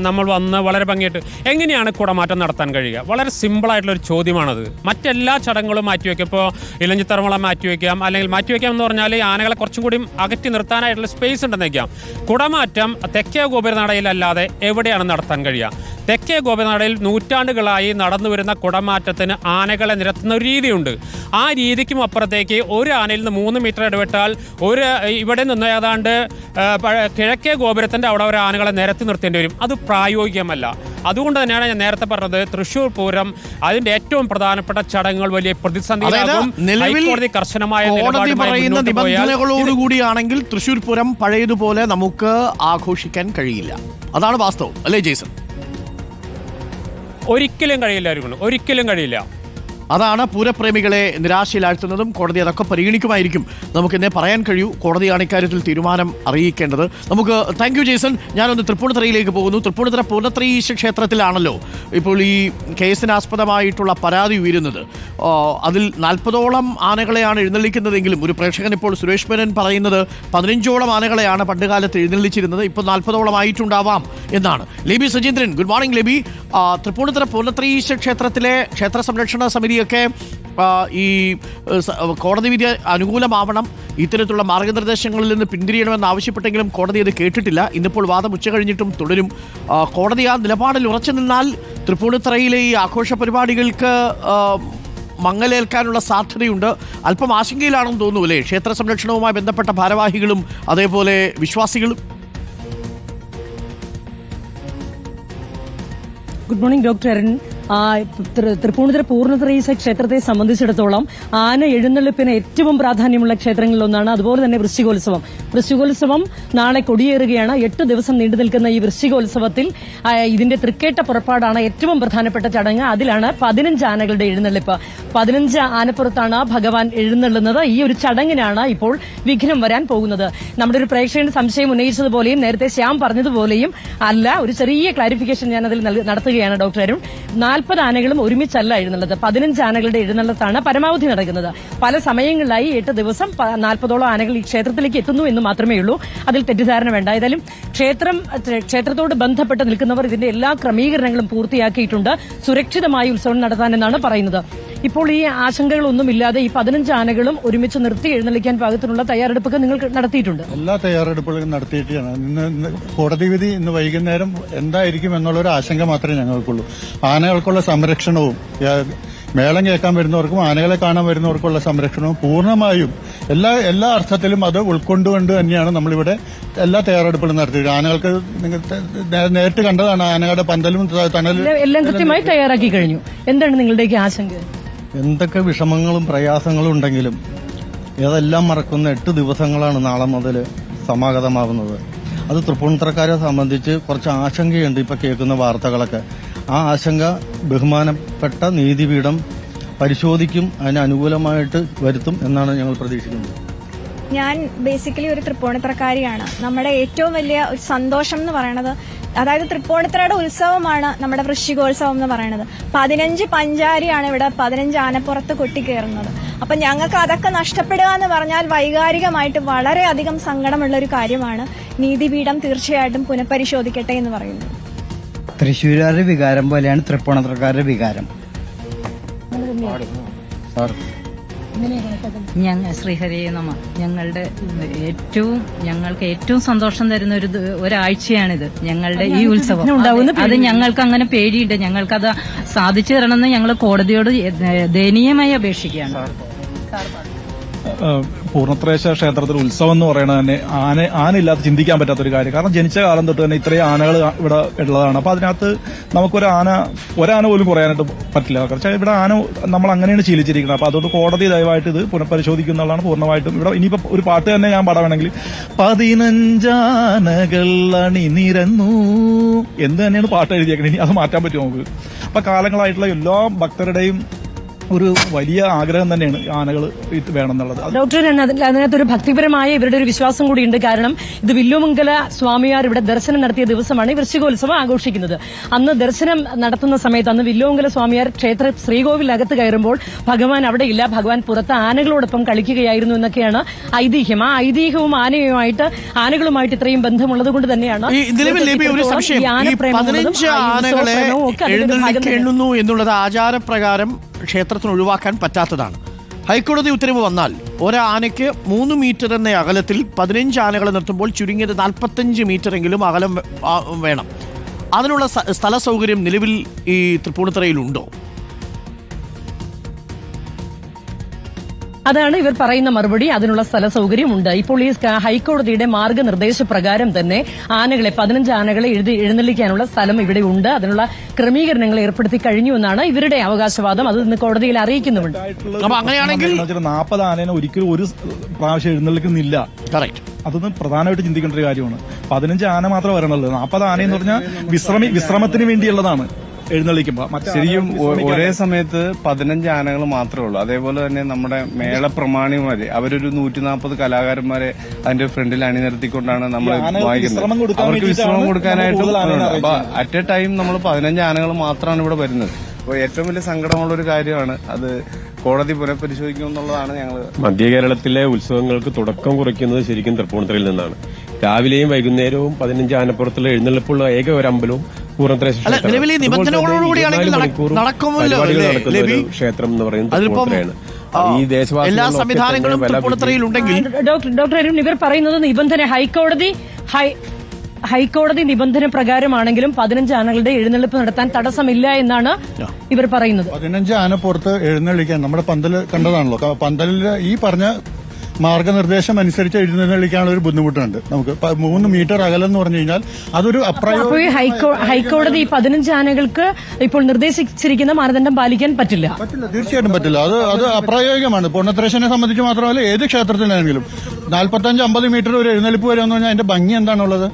നമ്മൾ വന്ന് വളരെ ഭംഗിയായിട്ട് എങ്ങനെയാണ് കുടമാറ്റം നടത്താൻ കഴിയുക? വളരെ സിമ്പിളായിട്ടുള്ളൊരു ചോദ്യമാണത്. മറ്റെല്ലാ ചടങ്ങുകളും മാറ്റിവെക്കാം. ഇപ്പോൾ ഇലഞ്ഞിത്തറമളം മാറ്റിവെക്കാം, അല്ലെങ്കിൽ മാറ്റിവെക്കാം എന്ന് പറഞ്ഞാൽ ആനകളെ കുറച്ചും കൂടി അകറ്റി നിർത്താനായിട്ടുള്ള സ്പേസ് ഉണ്ടെന്ന് വയ്ക്കാം. കുടമാറ്റം തെക്കേ ഗോപുരനടയിലല്ലാതെ എവിടെയാണ് നടത്താൻ കഴിയുക? തെക്കേ ഗോപുരനടയിൽ നൂറ്റാണ്ടുകളായി നടന്നു വരുന്ന കുടമാറ്റത്തിന് ആനകളെ നിരത്തുന്ന ഒരു രീതിയുണ്ട്. ആ രീതിക്കും അപ്പുറത്തേക്ക് ഒരു ആനയിൽ നിന്ന് 3 മീറ്റർ ഇടവിട്ടാൽ ഇവിടെ നിന്ന് ഏതാണ്ട് കിഴക്കേ ഗോപുരത്തിൻ്റെ അവിടെ ഒരു ആനകളെ നിരത്തി നിർത്തേണ്ടി വരും. അത് പ്രായോഗികമല്ല. അതുകൊണ്ട് തന്നെയാണ് ഞാൻ നേരത്തെ പറഞ്ഞത്, തൃശ്ശൂർ പൂരം അതിന്റെ ഏറ്റവും പ്രധാനപ്പെട്ട ചടങ്ങുകൾ വലിയ പ്രതിസന്ധിയിലാകും. ഹൈക്കോടതി കർശനമായ നിബന്ധനകളോടുകൂടിയാണെങ്കിൽ തൃശ്ശൂർ പൂരം പഴയതുപോലെ നമുക്ക് ആഘോഷിക്കാൻ കഴിയില്ല. അതാണ് വാസ്തവം, അല്ലേ ജെയ്സൺ? ഒരിക്കലും കഴിയില്ല, ഒരിക്കലും കഴിയില്ല. അതാണ് പൂരപ്രേമികളെ നിരാശയിലാഴ്ത്തുന്നതും. കോടതി അതൊക്കെ പരിഗണിക്കുമായിരിക്കും. നമുക്കെന്നെ പറയാൻ കഴിയൂ. കോടതിയാണ് ഇക്കാര്യത്തിൽ തീരുമാനം അറിയിക്കേണ്ടത്. നമുക്ക് താങ്ക് യു ജെയ്സൺ. ഞാനൊന്ന് തൃപ്പൂണിത്തുറയിലേക്ക് പോകുന്നു. തൃപ്പൂണിത്തുറ പൂർണ്ണത്രയീശ ക്ഷേത്രത്തിലാണല്ലോ ഇപ്പോൾ ഈ കേസിനാസ്പദമായിട്ടുള്ള പരാതി ഉയരുന്നത്. അതിൽ 40ഓളം ആനകളെയാണ് എഴുന്നള്ളിക്കുന്നതെങ്കിലും ഒരു പ്രേക്ഷകൻ ഇപ്പോൾ സുരേഷ് മേനൻ പറയുന്നത് 15ഓളം ആനകളെയാണ് പണ്ടുകാലത്ത് എഴുന്നള്ളിച്ചിരുന്നത്. ഇപ്പോൾ 40ഓളം ആയിട്ടുണ്ടാവാം എന്നാണ്. ലേബി സജീന്ദ്രൻ, ഗുഡ് മോർണിംഗ് ലേബി. തൃപ്പൂണിത്തുറ പൂർണ്ണത്രയീശ ക്ഷേത്രത്തിലെ ക്ഷേത്ര സംരക്ഷണ സമിതിയൊക്കെ ഈ കോടതി വിധി അനുകൂലമാവണം, ഇത്തരത്തിലുള്ള മാർഗനിർദ്ദേശങ്ങളിൽ നിന്ന് പിന്തിരിയണമെന്ന് ആവശ്യപ്പെട്ടെങ്കിലും കോടതി അത് കേട്ടിട്ടില്ല. ഇന്നിപ്പോൾ വാദം ഉച്ച കഴിഞ്ഞിട്ടും തുടരും. കോടതി ആ നിലപാടിൽ ഉറച്ചു നിന്നാൽ തൃപ്പൂണിത്തുറയിലെ ഈ ആഘോഷ പരിപാടികൾക്ക് മങ്ങലേൽക്കാനുള്ള സാധ്യതയുണ്ട്. അല്പം ആശങ്കയിലാണെന്ന് തോന്നുന്നു, അല്ലേ? ക്ഷേത്ര സംരക്ഷണവുമായി ബന്ധപ്പെട്ട ഭാരവാഹികളും അതേപോലെ വിശ്വാസികളും. Good morning doctor Arun. Thrippunithura Poornathrayeesa ക്ഷേത്രത്തെ സംബന്ധിച്ചിടത്തോളം ആന എഴുന്നള്ളിപ്പിന് ഏറ്റവും പ്രാധാന്യമുള്ള ക്ഷേത്രങ്ങളിലൊന്നാണ്. അതുപോലെ തന്നെ വൃശ്ചികോത്സവം നാളെ കൊടിയേറുകയാണ്. 8 ദിവസം നീണ്ടു നിൽക്കുന്ന ഈ വൃശ്ചികോത്സവത്തിൽ ഇതിന്റെ തൃക്കേട്ട പുറപ്പാടാണ് ഏറ്റവും പ്രധാനപ്പെട്ട ചടങ്ങ്. അതിലാണ് 15 ആനകളുടെ എഴുന്നള്ളിപ്പ്. 15 ആനപ്പുറത്താണ് ഭഗവാൻ എഴുന്നള്ളുന്നത്. ഈ ഒരു ചടങ്ങിനാണ് ഇപ്പോൾ വിഘ്നം വരാൻ പോകുന്നത്. നമ്മുടെ ഒരു പ്രേക്ഷകൻ സംശയം ഉന്നയിച്ചതുപോലെയും നേരത്തെ ശ്യാം പറഞ്ഞതുപോലെയും അല്ല. ഒരു ചെറിയ ക്ലാരിഫിക്കേഷൻ ഞാൻ അതിൽ നടത്തുകയാണ് ഡോക്ടർ അരുൺ. 40 ആനകളും ഒരുമിച്ചല്ല എഴുന്നള്ളത്. 15 ആനകളുടെ എഴുന്നള്ളത്താണ് പരമാവധി നടക്കുന്നത്. പല സമയങ്ങളിലായി 8 ദിവസം 40ഓളം ആനകൾ ഈ ക്ഷേത്രത്തിലേക്ക് എത്തുന്നു എന്ന് മാത്രമേ ഉള്ളൂ. അതിൽ തെറ്റിദ്ധാരണ വേണ്ട. ഏതായാലും ക്ഷേത്രത്തോട് ബന്ധപ്പെട്ട് നിൽക്കുന്നവർ ഇതിന്റെ എല്ലാ ക്രമീകരണങ്ങളും പൂർത്തിയാക്കിയിട്ടുണ്ട്. സുരക്ഷിതമായി ഉത്സവം നടത്താനെന്നാണ് പറയുന്നത്. ഇപ്പോൾ ഈ ആശങ്കകളൊന്നുമില്ലാതെ ഈ 15 ആനകളും ഒരുമിച്ച് നിർത്തി എഴുന്നള്ളിക്കാൻ പാകത്തിനുള്ള തയ്യാറെടുപ്പൊക്കെ നിങ്ങൾ നടത്തിയിട്ടുണ്ട്? എല്ലാ തയ്യാറെടുപ്പുകളും നടത്തിയിട്ടാണ്. ഇന്ന് കോടതി വിധി ഇന്ന് വൈകുന്നേരം എന്തായിരിക്കും എന്നുള്ളൊരു ആശങ്ക മാത്രമേ ഞങ്ങൾക്കുള്ളൂ. ആനകൾക്കുള്ള സംരക്ഷണവും, മേളം കേൾക്കാൻ വരുന്നവർക്കും ആനകളെ കാണാൻ വരുന്നവർക്കുള്ള സംരക്ഷണവും പൂർണ്ണമായും എല്ലാ അർത്ഥത്തിലും അത് ഉൾക്കൊണ്ടുകൊണ്ട് തന്നെയാണ് നമ്മളിവിടെ എല്ലാ തയ്യാറെടുപ്പുകളും നടത്തിയത്. ആനകൾക്ക് നിങ്ങൾ നേരിട്ട് കണ്ടതാണ്. ആനകളുടെ പന്തലും തണലും എല്ലാം കൃത്യമായി തയ്യാറാക്കി കഴിഞ്ഞു. എന്താണ് നിങ്ങളുടെയൊക്കെ ആശങ്ക? എന്തൊക്കെ വിഷമങ്ങളും പ്രയാസങ്ങളും ഉണ്ടെങ്കിലും ഇതെല്ലാം മറക്കുന്ന 8 ദിവസങ്ങളാണ് നാളെ മുതൽ സമാഗതമാവുന്നത്. അത് തൃപ്പൂണിത്തുറക്കാരെ സംബന്ധിച്ച് കുറച്ച് ആശങ്കയുണ്ട്. ഇപ്പൊ കേൾക്കുന്ന വാർത്തകളൊക്കെ ആ ആശങ്ക ബഹുമാനപ്പെട്ട നീതിപീഠം പരിശോധിക്കും, അതിന് അനുകൂലമായിട്ട് വരുത്തും എന്നാണ് ഞങ്ങൾ പ്രതീക്ഷിക്കുന്നത്. ഞാൻ ബേസിക്കലി ഒരു തൃപ്പൂണിത്തറക്കാരിയാണ്. നമ്മുടെ ഏറ്റവും വലിയ ഒരു സന്തോഷം എന്ന് പറയുന്നത്, അതായത് തൃപ്പൂണിത്തറയുടെ ഉത്സവമാണ് നമ്മുടെ വൃശ്ചികോത്സവം എന്ന് പറയുന്നത്. 15 പഞ്ചാരിയാണ് ഇവിടെ 15 ആനപ്പുറത്ത് കൊട്ടിക്കയറുന്നത്. അപ്പൊ ഞങ്ങൾക്ക് അതൊക്കെ നഷ്ടപ്പെടുക എന്ന് പറഞ്ഞാൽ വൈകാരികമായിട്ട് വളരെയധികം സങ്കടമുള്ള ഒരു കാര്യമാണ്. നീതിപീഠം തീർച്ചയായിട്ടും പുനഃപരിശോധിക്കട്ടെ എന്ന് പറയുന്നത്. തൃശ്ശൂരുകാരുടെ വികാരം പോലെയാണ് തൃപ്പൂണിത്തറക്കാരുടെ വികാരം. ഞങ്ങൾ ശ്രീഹരിയെ നമ. ഞങ്ങൾക്ക് ഏറ്റവും സന്തോഷം തരുന്ന ഒരാഴ്ചയാണിത്, ഞങ്ങളുടെ ഈ ഉത്സവം. അത് ഞങ്ങൾക്ക് അങ്ങനെ പേടിയുണ്ട്. ഞങ്ങൾക്കത് സാധിച്ചു തരണമെന്ന് ഞങ്ങൾ കോടതിയോട് ദയനീയമായി അപേക്ഷിക്കുകയാണ്. പൂർണ്ണത്രേശ്വര ക്ഷേത്രത്തിൽ ഉത്സവം എന്ന് പറയുന്നത് തന്നെ ആനയില്ലാതെ ചിന്തിക്കാൻ പറ്റാത്തൊരു കാര്യം. കാരണം ജനിച്ച കാലം തൊട്ട് തന്നെ ഇത്രയും ആനകൾ ഇവിടെ ഉള്ളതാണ്. അപ്പൊ അതിനകത്ത് ഒരാന പോലും കുറയാനായിട്ട് പറ്റില്ല. പക്ഷേ ഇവിടെ നമ്മൾ അങ്ങനെയാണ് ശീലിച്ചിരിക്കുന്നത്. അപ്പൊ അതുകൊണ്ട് കോടതി ദയവായിട്ട് ഇത് പുനഃപരിശോധിക്കുന്നതാണ് പൂർണ്ണമായിട്ടും. ഇവിടെ ഇനിയിപ്പോ ഒരു പാട്ട് തന്നെ ഞാൻ പാടാണെങ്കിൽ 15 ആനകൾ അണിനിരന്നു എന്ന് തന്നെയാണ് പാട്ട് എഴുതിയേക്കുന്നത്. ഇനി അത് മാറ്റാൻ പറ്റുമോ നമുക്ക്? അപ്പൊ കാലങ്ങളായിട്ടുള്ള എല്ലാ ഭക്തരുടെയും ഒരു വലിയ ആഗ്രഹം തന്നെയാണ് ആനകൾ വേണമെന്നുള്ളത്. ഡോക്ടർ, അതിനകത്തൊരു ഭക്തിപരമായ ഇവരുടെ ഒരു വിശ്വാസം കൂടിയുണ്ട്. കാരണം ഇത് വില്ലുമംഗല സ്വാമിയാർ ഇവിടെ ദർശനം നടത്തിയ ദിവസമാണ് ഈ വൃശ്ചികോത്സവം ആഘോഷിക്കുന്നത്. അന്ന് ദർശനം നടത്തുന്ന സമയത്ത് അന്ന് വില്ലുമംഗല സ്വാമിയാർ ക്ഷേത്ര ശ്രീകോവിലകത്ത് കയറുമ്പോൾ ഭഗവാൻ അവിടെ ഇല്ല, ഭഗവാൻ പുറത്ത് ആനകളോടൊപ്പം കളിക്കുകയായിരുന്നു എന്നൊക്കെയാണ് ഐതിഹ്യം. ആ ഐതിഹ്യവും ആനകളുമായിട്ട് ഇത്രയും ബന്ധമുള്ളത് കൊണ്ട് തന്നെയാണ് എന്നുള്ളത് ആചാരപ്രകാരം ക്ഷേത്രത്തിന് ഒഴിവാക്കാൻ പറ്റാത്തതാണ്. ഹൈക്കോടതി ഉത്തരവ് വന്നാൽ ഒരാനയ്ക്ക് 3 മീറ്റർ എന്ന അകലത്തിൽ 15 ആനകളെ നിർത്തുമ്പോൾ ചുരുങ്ങിയത് 45 മീറ്ററെങ്കിലും അകലം വേണം. അതിനുള്ള സ്ഥല സൗകര്യം നിലവിൽ ഈ തൃപ്പൂണിത്തറയിലുണ്ടോ? അതാണ് ഇവർ പറയുന്ന മറുപടി. അതിനുള്ള സ്ഥല സൗകര്യമുണ്ട്. ഇപ്പോൾ ഈ ഹൈക്കോടതിയുടെ മാർഗനിർദ്ദേശപ്രകാരം തന്നെ 15 ആനകളെ എഴുന്നള്ളിക്കാനുള്ള സ്ഥലം ഇവിടെ ഉണ്ട്. അതിനുള്ള ക്രമീകരണങ്ങൾ ഏർപ്പെടുത്തി കഴിഞ്ഞു എന്നാണ് ഇവരുടെ അവകാശവാദം. അത് ഇന്ന് കോടതിയിൽ അറിയിക്കുന്നുമുണ്ട്. അപ്പൊ അങ്ങനെയാണെങ്കിൽ 40 ആനേനെ ഒരിക്കലും ഒരു പ്രാവശ്യം എഴുന്നള്ളിക്കുന്നില്ല. കറക്റ്റ്. അതൊന്നും പ്രധാനമായിട്ട് ചിന്തിക്കേണ്ട ഒരു കാര്യമാണ്. 15 ആന മാത്രം വരണല്ലോ. 40 ആന എന്ന് പറഞ്ഞാൽ വിശ്രമത്തിന് വേണ്ടിയുള്ളതാണ് എഴുന്നള്ളിക്കുമ്പോൾ. ശരിക്കും ഒരേ സമയത്ത് 15 ആനകൾ മാത്രമേ ഉള്ളൂ. അതേപോലെ തന്നെ നമ്മുടെ മേളപ്രമാണിമാര് അവരൊരു 140 കലാകാരന്മാരെ അതിന്റെ ഫ്രണ്ടിൽ അണിനിരത്തിക്കൊണ്ടാണ് നമ്മൾ വായിക്കുന്നത്. അവർക്ക് വിശ്രമം കൊടുക്കാനായിട്ട് അപ്പൊ അറ്റ് എ ടൈം നമ്മൾ 15 ആനകൾ മാത്രമാണ് ഇവിടെ വരുന്നത്. അപ്പോൾ ഏറ്റവും വലിയ സങ്കടമുള്ള ഒരു കാര്യമാണ് അത്. കോടതി പുനഃപരിശോധിക്കുമെന്നുള്ളതാണ് ഞങ്ങൾ. മധ്യ കേരളത്തിലെ ഉത്സവങ്ങൾക്ക് തുടക്കം കുറിക്കുന്നത് ശരിക്കും തൃപ്പൂണിത്തറയിൽ നിന്നാണ്. രാവിലെയും വൈകുന്നേരവും 15 ആനപ്പുറത്തുള്ള എഴുന്നള്ളിപ്പുള്ള ഏക ഒരു അമ്പലവും ക്ഷേത്രം എന്ന് പറയുന്നത് ഈ ദേശവാസി എല്ലാ സംവിധാനങ്ങളും തൃപ്പൂണിത്തറയിലുണ്ടെങ്കിൽ. ഡോക്ടർ അരുൺ, ഇവർ പറയുന്നത് നിബന്ധന ഹൈക്കോടതി നിബന്ധന പ്രകാരമാണെങ്കിലും 15 ആനകളുടെ എഴുന്നള്ളിപ്പ് നടത്താൻ തടസ്സമില്ല എന്നാണ് ഇവർ പറയുന്നത്. 15 ആന പുറത്ത് എഴുന്നള്ളിക്കാൻ നമ്മുടെ പന്തല് കണ്ടതാണല്ലോ. പന്തലില് ഈ പറഞ്ഞ മാർഗനിർദ്ദേശം അനുസരിച്ച് എഴുന്നള്ളിക്കാനുള്ള ഒരു ബുദ്ധിമുട്ടുണ്ട് നമുക്ക്. 3 മീറ്റർ അകലം എന്ന് പറഞ്ഞു കഴിഞ്ഞാൽ അതൊരു ഹൈക്കോടതി 15 ആനകൾക്ക് ഇപ്പോൾ നിർദ്ദേശിച്ചിരിക്കുന്ന മാനദണ്ഡം പാലിക്കാൻ പറ്റില്ല. തീർച്ചയായിട്ടും പറ്റില്ല. അത് അപ്രായോഗികമാണ്. പൂർണ്ണത്രേശ്വരനെ സംബന്ധിച്ച് മാത്രമല്ല ഏത് ക്ഷേത്രത്തിലാണെങ്കിലും 45-50 മീറ്റർ ഒരു എഴുന്നള്ളിപ്പ് വരെ എന്ന് പറഞ്ഞാൽ അതിന്റെ ഭംഗി എന്താണുള്ളത്?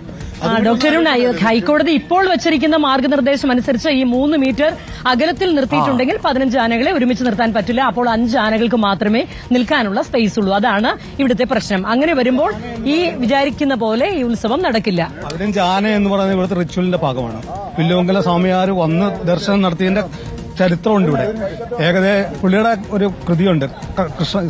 ഡോക്ടർ, ഹൈക്കോടതി ഇപ്പോൾ വച്ചിരിക്കുന്ന മാർഗനിർദ്ദേശം അനുസരിച്ച് ഈ 3 മീറ്റർ അകലത്തിൽ നിർത്തിയിട്ടുണ്ടെങ്കിൽ 15 ആനകളെ ഒരുമിച്ച് നിർത്താൻ പറ്റില്ല. അപ്പോൾ 5 ആനകൾക്ക് മാത്രമേ നിൽക്കാനുള്ള സ്പേസ് ഉള്ളൂ. അതാണ് ഇവിടുത്തെ പ്രശ്നം. അങ്ങനെ വരുമ്പോൾ ഈ വിചാരിക്കുന്ന പോലെ ഈ ഉത്സവം നടക്കില്ല. 15 ആന എന്ന് പറയുന്നത് ഇവിടുത്തെ റിച്വലിന്റെ ഭാഗമാണ്. വില്ലുമംഗല സ്വാമിയാർ വന്ന് ദർശനം നടത്തിയതിന്റെ ചരിത്രമുണ്ട് ഇവിടെ. പുള്ളിയുടെ ഒരു കൃതിയുണ്ട്,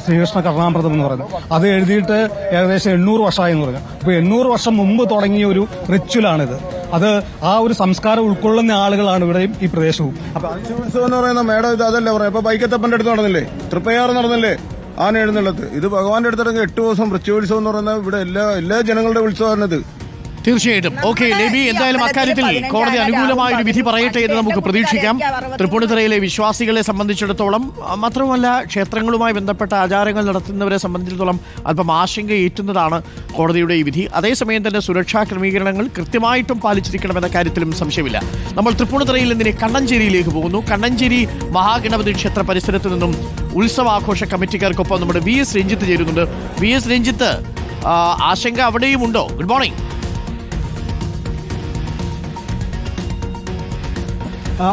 ശ്രീകൃഷ്ണ കർണാമൃതം എന്ന് പറയുന്നത്. അത് എഴുതിയിട്ട് ഏകദേശം 800 വർഷമായി എന്ന് പറഞ്ഞു. അപ്പൊ 800 വർഷം മുമ്പ് തുടങ്ങിയ ഒരു റിച്വലാണിത്. അത് ആ ഒരു സംസ്കാരം ഉൾക്കൊള്ളുന്ന ആളുകളാണ് ഇവിടെയും ഈ പ്രദേശവും. അപ്പൊ ഉത്സവം എന്ന് പറയുന്ന മേഡം ഇത് അതല്ലേ പറയാം. ഇപ്പൊ ബൈക്കത്തപ്പന്റെ അടുത്ത് നടന്നില്ലേ, തൃപ്പയാറ് നടന്നില്ലേ, ആന എഴുന്നള്ളത്ത്. ഇത് ഭഗവാന്റെ അടുത്തിറങ്ങി 8 ദിവസം വൃശ്ചികോത്സവം എന്ന് പറയുന്നത് ഇവിടെ എല്ലാ ജനങ്ങളുടെ ഉത്സവമാണിത്. തീർച്ചയായിട്ടും. ഓക്കെ ലേബി, എന്തായാലും അക്കാര്യത്തിൽ കോടതി അനുകൂലമായ ഒരു വിധി പറയട്ടെ എന്ന് നമുക്ക് പ്രതീക്ഷിക്കാം. തൃപ്പൂണിത്തുറയിലെ വിശ്വാസികളെ സംബന്ധിച്ചിടത്തോളം മാത്രമല്ല ക്ഷേത്രങ്ങളുമായി ബന്ധപ്പെട്ട ആചാരങ്ങൾ നടത്തുന്നവരെ സംബന്ധിച്ചിടത്തോളം അല്പം ആശങ്കയേറ്റുന്നതാണ് കോടതിയുടെ ഈ വിധി. അതേസമയം തന്നെ സുരക്ഷാ ക്രമീകരണങ്ങൾ കൃത്യമായിട്ടും പാലിച്ചിരിക്കണമെന്ന കാര്യത്തിലും സംശയമില്ല. നമ്മൾ തൃപ്പൂണിത്തുറയിൽ നിന്നിനെ കണ്ണഞ്ചേരിയിലേക്ക് പോകുന്നു. കണ്ണഞ്ചേരി മഹാഗണപതി ക്ഷേത്ര പരിസരത്ത് നിന്നും ഉത്സവാഘോഷ കമ്മിറ്റിക്കാർക്കൊപ്പം നമ്മുടെ വി എസ് രഞ്ജിത്ത് ചേരുന്നുണ്ട്. വി എസ് രഞ്ജിത്ത്, ആശങ്ക അവിടെയും ഉണ്ടോ? Good morning.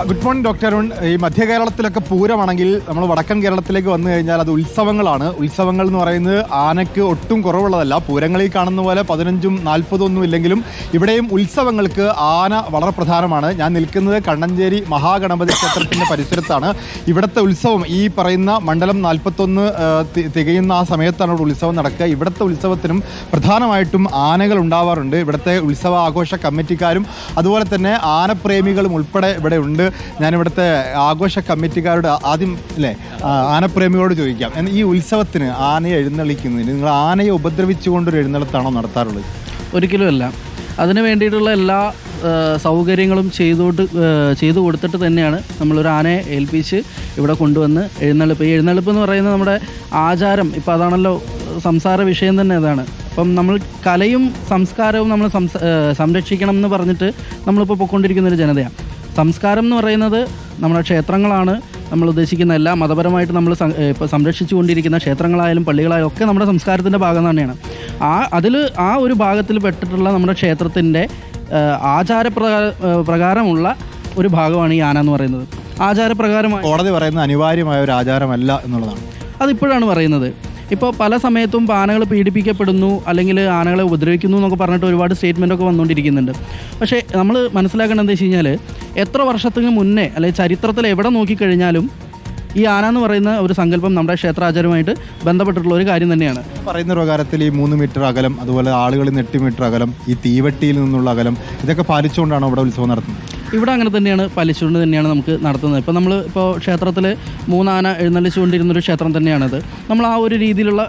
Good morning doctor Arun. ഈ മധ്യ കേരളത്തിലൊക്കെ പൂരമാണെങ്കിൽ നമ്മൾ വടക്കൻ കേരളത്തിലേക്ക് വന്നു കഴിഞ്ഞാൽ അത് ഉത്സവങ്ങളാണ്. ഉത്സവങ്ങൾ എന്ന് പറയുന്നത് ആനയ്ക്ക് ഒട്ടും കുറവുള്ളതല്ല. പൂരങ്ങളിൽ കാണുന്ന പോലെ 15ഉം 40ഉം ഒന്നും ഇല്ലെങ്കിലും ഇവിടെയും ഉത്സവങ്ങൾക്ക് ആന വളരെ പ്രധാനമാണ്. ഞാൻ നിൽക്കുന്നത് കണ്ണഞ്ചേരി മഹാഗണപതി ക്ഷേത്രത്തിൻ്റെ പരിസരത്താണ്. ഇവിടുത്തെ ഉത്സവം ഈ പറയുന്ന മണ്ഡലം 41 തികയുന്ന ആ സമയത്താണ് ഇവിടെ ഉത്സവം നടക്കുക. ഇവിടുത്തെ ഉത്സവത്തിനും പ്രധാനമായിട്ടും ആനകൾ ഉണ്ടാവാറുണ്ട്. ഇവിടുത്തെ ഉത്സവ ആഘോഷ കമ്മിറ്റിക്കാരും അതുപോലെ തന്നെ ആനപ്രേമികളും ഉൾപ്പെടെ ഇവിടെ ഉണ്ട്. ഞാനിവിടുത്തെ ആഘോഷ കമ്മിറ്റിക്കാരോട് ആദ്യം ആനപ്രേമികളോട് ചോദിക്കാം, ഈ ഉത്സവത്തിന് ആനയെ എഴുന്നള്ളിക്കുന്നതിന് നിങ്ങൾ ആനയെ ഉപദ്രവിച്ചുകൊണ്ടൊരു എഴുന്നള്ളത്താണോ നടത്താറുള്ളത്? ഒരിക്കലുമല്ല. അതിന് വേണ്ടിയിട്ടുള്ള എല്ലാ സൗകര്യങ്ങളും ചെയ്തു കൊടുത്തിട്ട് തന്നെയാണ് നമ്മളൊരു ആനയെ ഏൽപ്പിച്ച് ഇവിടെ കൊണ്ടുവന്ന് എഴുന്നള്ളിപ്പ്. ഈ എഴുന്നള്ളിപ്പ് എന്ന് പറയുന്നത് നമ്മുടെ ആചാരം, ഇപ്പോൾ അതാണല്ലോ സംസാര വിഷയം തന്നെ അതാണ്. അപ്പം നമ്മൾ കലയും സംസ്കാരവും നമ്മൾ സംരക്ഷിക്കണം എന്ന് പറഞ്ഞിട്ട് നമ്മളിപ്പോൾ പൊയ്ക്കൊണ്ടിരിക്കുന്നൊരു ജനതയാണ്. സംസ്കാരം എന്ന് പറയുന്നത് നമ്മുടെ ക്ഷേത്രങ്ങളാണ്. നമ്മൾ ഉദ്ദേശിക്കുന്ന എല്ലാ മതപരമായിട്ട് നമ്മൾ ഇപ്പോൾ സംരക്ഷിച്ചു കൊണ്ടിരിക്കുന്ന ക്ഷേത്രങ്ങളായാലും പള്ളികളായാലും ഒക്കെ നമ്മുടെ സംസ്കാരത്തിൻ്റെ ഭാഗം തന്നെയാണ്. അതിൽ ആ ഒരു ഭാഗത്തിൽ പെട്ടിട്ടുള്ള നമ്മുടെ ക്ഷേത്രത്തിൻ്റെ പ്രകാരമുള്ള ഒരു ഭാഗമാണ് ഈ ആന എന്ന് പറയുന്നത്. ആചാരപ്രകാരമായി കോടതി പറയുന്നത് അനിവാര്യമായ ഒരു ആചാരമല്ല എന്നുള്ളതാണ്. അതിപ്പോഴാണ് പറയുന്നത്. ഇപ്പോൾ പല സമയത്തും ആനകൾ പീഡിപ്പിക്കപ്പെടുന്നു അല്ലെങ്കിൽ ആനകളെ ഉപദ്രവിക്കുന്നു എന്നൊക്കെ പറഞ്ഞിട്ട് ഒരുപാട് സ്റ്റേറ്റ്മെൻറ്റൊക്കെ വന്നുകൊണ്ടിരിക്കുന്നുണ്ട്. പക്ഷേ നമ്മൾ മനസ്സിലാക്കേണ്ടത് എന്താ വെച്ച് കഴിഞ്ഞാൽ എത്ര വർഷത്തിന് മുന്നേ അല്ലെങ്കിൽ ചരിത്രത്തിൽ എവിടെ നോക്കിക്കഴിഞ്ഞാലും ഈ ആന എന്ന് പറയുന്ന ഒരു സങ്കല്പം നമ്മുടെ ക്ഷേത്രാചാരവുമായിട്ട് ബന്ധപ്പെട്ടിട്ടുള്ള ഒരു കാര്യം തന്നെയാണ്. പറയുന്ന പ്രകാരത്തിൽ ഈ 3 മീറ്റർ അകലം, അതുപോലെ ആളുകളിൽ നിന്ന് 8 മീറ്റർ അകലം, ഈ തീവട്ടിയിൽ നിന്നുള്ള അകലം, ഇതൊക്കെ പാലിച്ചുകൊണ്ടാണ് ഇവിടെ ഉത്സവം നടത്തുന്നത്. ഇവിടെ അങ്ങനെ തന്നെയാണ്, പാലിച്ചുകൊണ്ട് തന്നെയാണ് നമുക്ക് നടത്തുന്നത്. ഇപ്പോൾ നമ്മൾ ക്ഷേത്രത്തിൽ 3 ആന എഴുന്നള്ളിച്ചുകൊണ്ടിരുന്നൊരു ക്ഷേത്രം തന്നെയാണത്. നമ്മൾ ആ ഒരു രീതിയിലുള്ള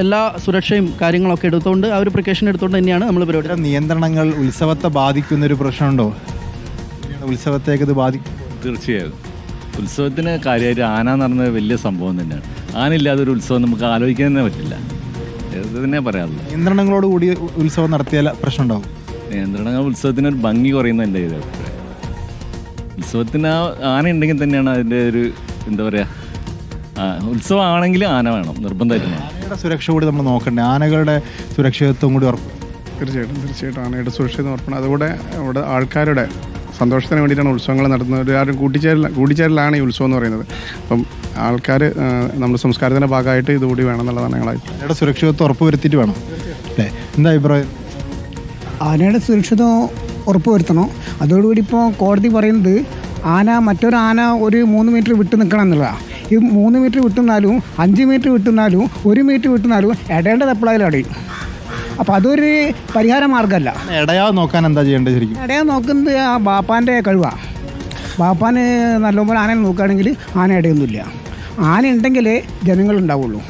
എല്ലാ സുരക്ഷയും കാര്യങ്ങളൊക്കെ എടുത്തുകൊണ്ട് ആ ഒരു പ്രിക്കോഷൻ എടുത്തുകൊണ്ട് തന്നെയാണ് നമ്മൾ പരിപാടി. നിയന്ത്രണങ്ങൾ ഉത്സവത്തെ ബാധിക്കുന്നൊരു പ്രശ്നമുണ്ടോ? ഉത്സവത്തേക്ക് ഇത് ബാധിക്കും? തീർച്ചയായും. ഉത്സവത്തിന് കാര്യമായിട്ട് ആന എന്ന് പറഞ്ഞത് വലിയ സംഭവം തന്നെയാണ്. ആനയില്ലാതെ ഒരു ഉത്സവം നമുക്ക് ആലോചിക്കാൻ തന്നെ പറ്റില്ല. ഇത് തന്നെ പറയാറുള്ളൂ. നിയന്ത്രണങ്ങളോട് കൂടി ഉത്സവം നടത്തിയാൽ പ്രശ്നം ഉണ്ടാവും. നിയന്ത്രണങ്ങൾ ഉത്സവത്തിനൊരു ഭംഗി കുറയുന്നതിൻ്റെ ഇത് ഉത്സവത്തിന് ആന ഉണ്ടെങ്കിൽ തന്നെയാണ് അതിൻ്റെ ഒരു എന്താ പറയുക, ഉത്സവം ആണെങ്കിൽ ആന വേണം നിർബന്ധമായിട്ടും. ആനയുടെ സുരക്ഷ കൂടി നമ്മൾ നോക്കണ്ടേ? ആനകളുടെ സുരക്ഷിതത്വം കൂടി ഉറപ്പ്. തീർച്ചയായിട്ടും ആനയുടെ സുരക്ഷിതം ഉറപ്പാണ്. അതുകൂടെ അവിടെ ആൾക്കാരുടെ സന്തോഷത്തിന് വേണ്ടിയിട്ടാണ് ഉത്സവങ്ങൾ നടത്തുന്നത്. ആരും കൂടിച്ചേരലാണ് ഈ ഉത്സവം എന്ന് പറയുന്നത്. അപ്പം ആൾക്കാർ നമ്മുടെ സംസ്കാരത്തിൻ്റെ ഭാഗമായിട്ട് ഇതുകൂടി വേണം എന്നുള്ളതാണ് ഞങ്ങൾ അഭിപ്രായം. ആനയുടെ സുരക്ഷിതത്വം ഉറപ്പ് വരുത്തിയിട്ട് വേണം അല്ലേ? എന്താ അഭിപ്രായം? ആനയുടെ സുരക്ഷിതം ഉറപ്പ് വരുത്തണം. അതോടുകൂടി ഇപ്പോൾ കോടതി പറയുന്നത് മറ്റൊരു ആന ഒരു 3 മീറ്റർ വിട്ട് നിൽക്കണം എന്നുള്ളതാണ്. ഈ 3 മീറ്റർ വിട്ടുന്നാലും 5 മീറ്റർ വിട്ടുന്നാലും 1 മീറ്റർ വിട്ടുന്നാലും ഇടേണ്ടത് എപ്പോഴായാലും അടയും. അപ്പോൾ അതൊരു പരിഹാര മാർഗ്ഗമല്ല. ഇടയാ നോക്കാൻ എന്താ ചെയ്യേണ്ടത്? ശരിക്കും ഇടയാ നോക്കുന്നത് ആ ബാപ്പാൻ്റെ കഴിവാണ്. ബാപ്പാന് നല്ലപോലെ ആനയെ നോക്കുകയാണെങ്കിൽ ആന ഇടയൊന്നുമില്ല. ആന ഉണ്ടെങ്കിലേ ജനങ്ങളുണ്ടാവുള്ളൂ.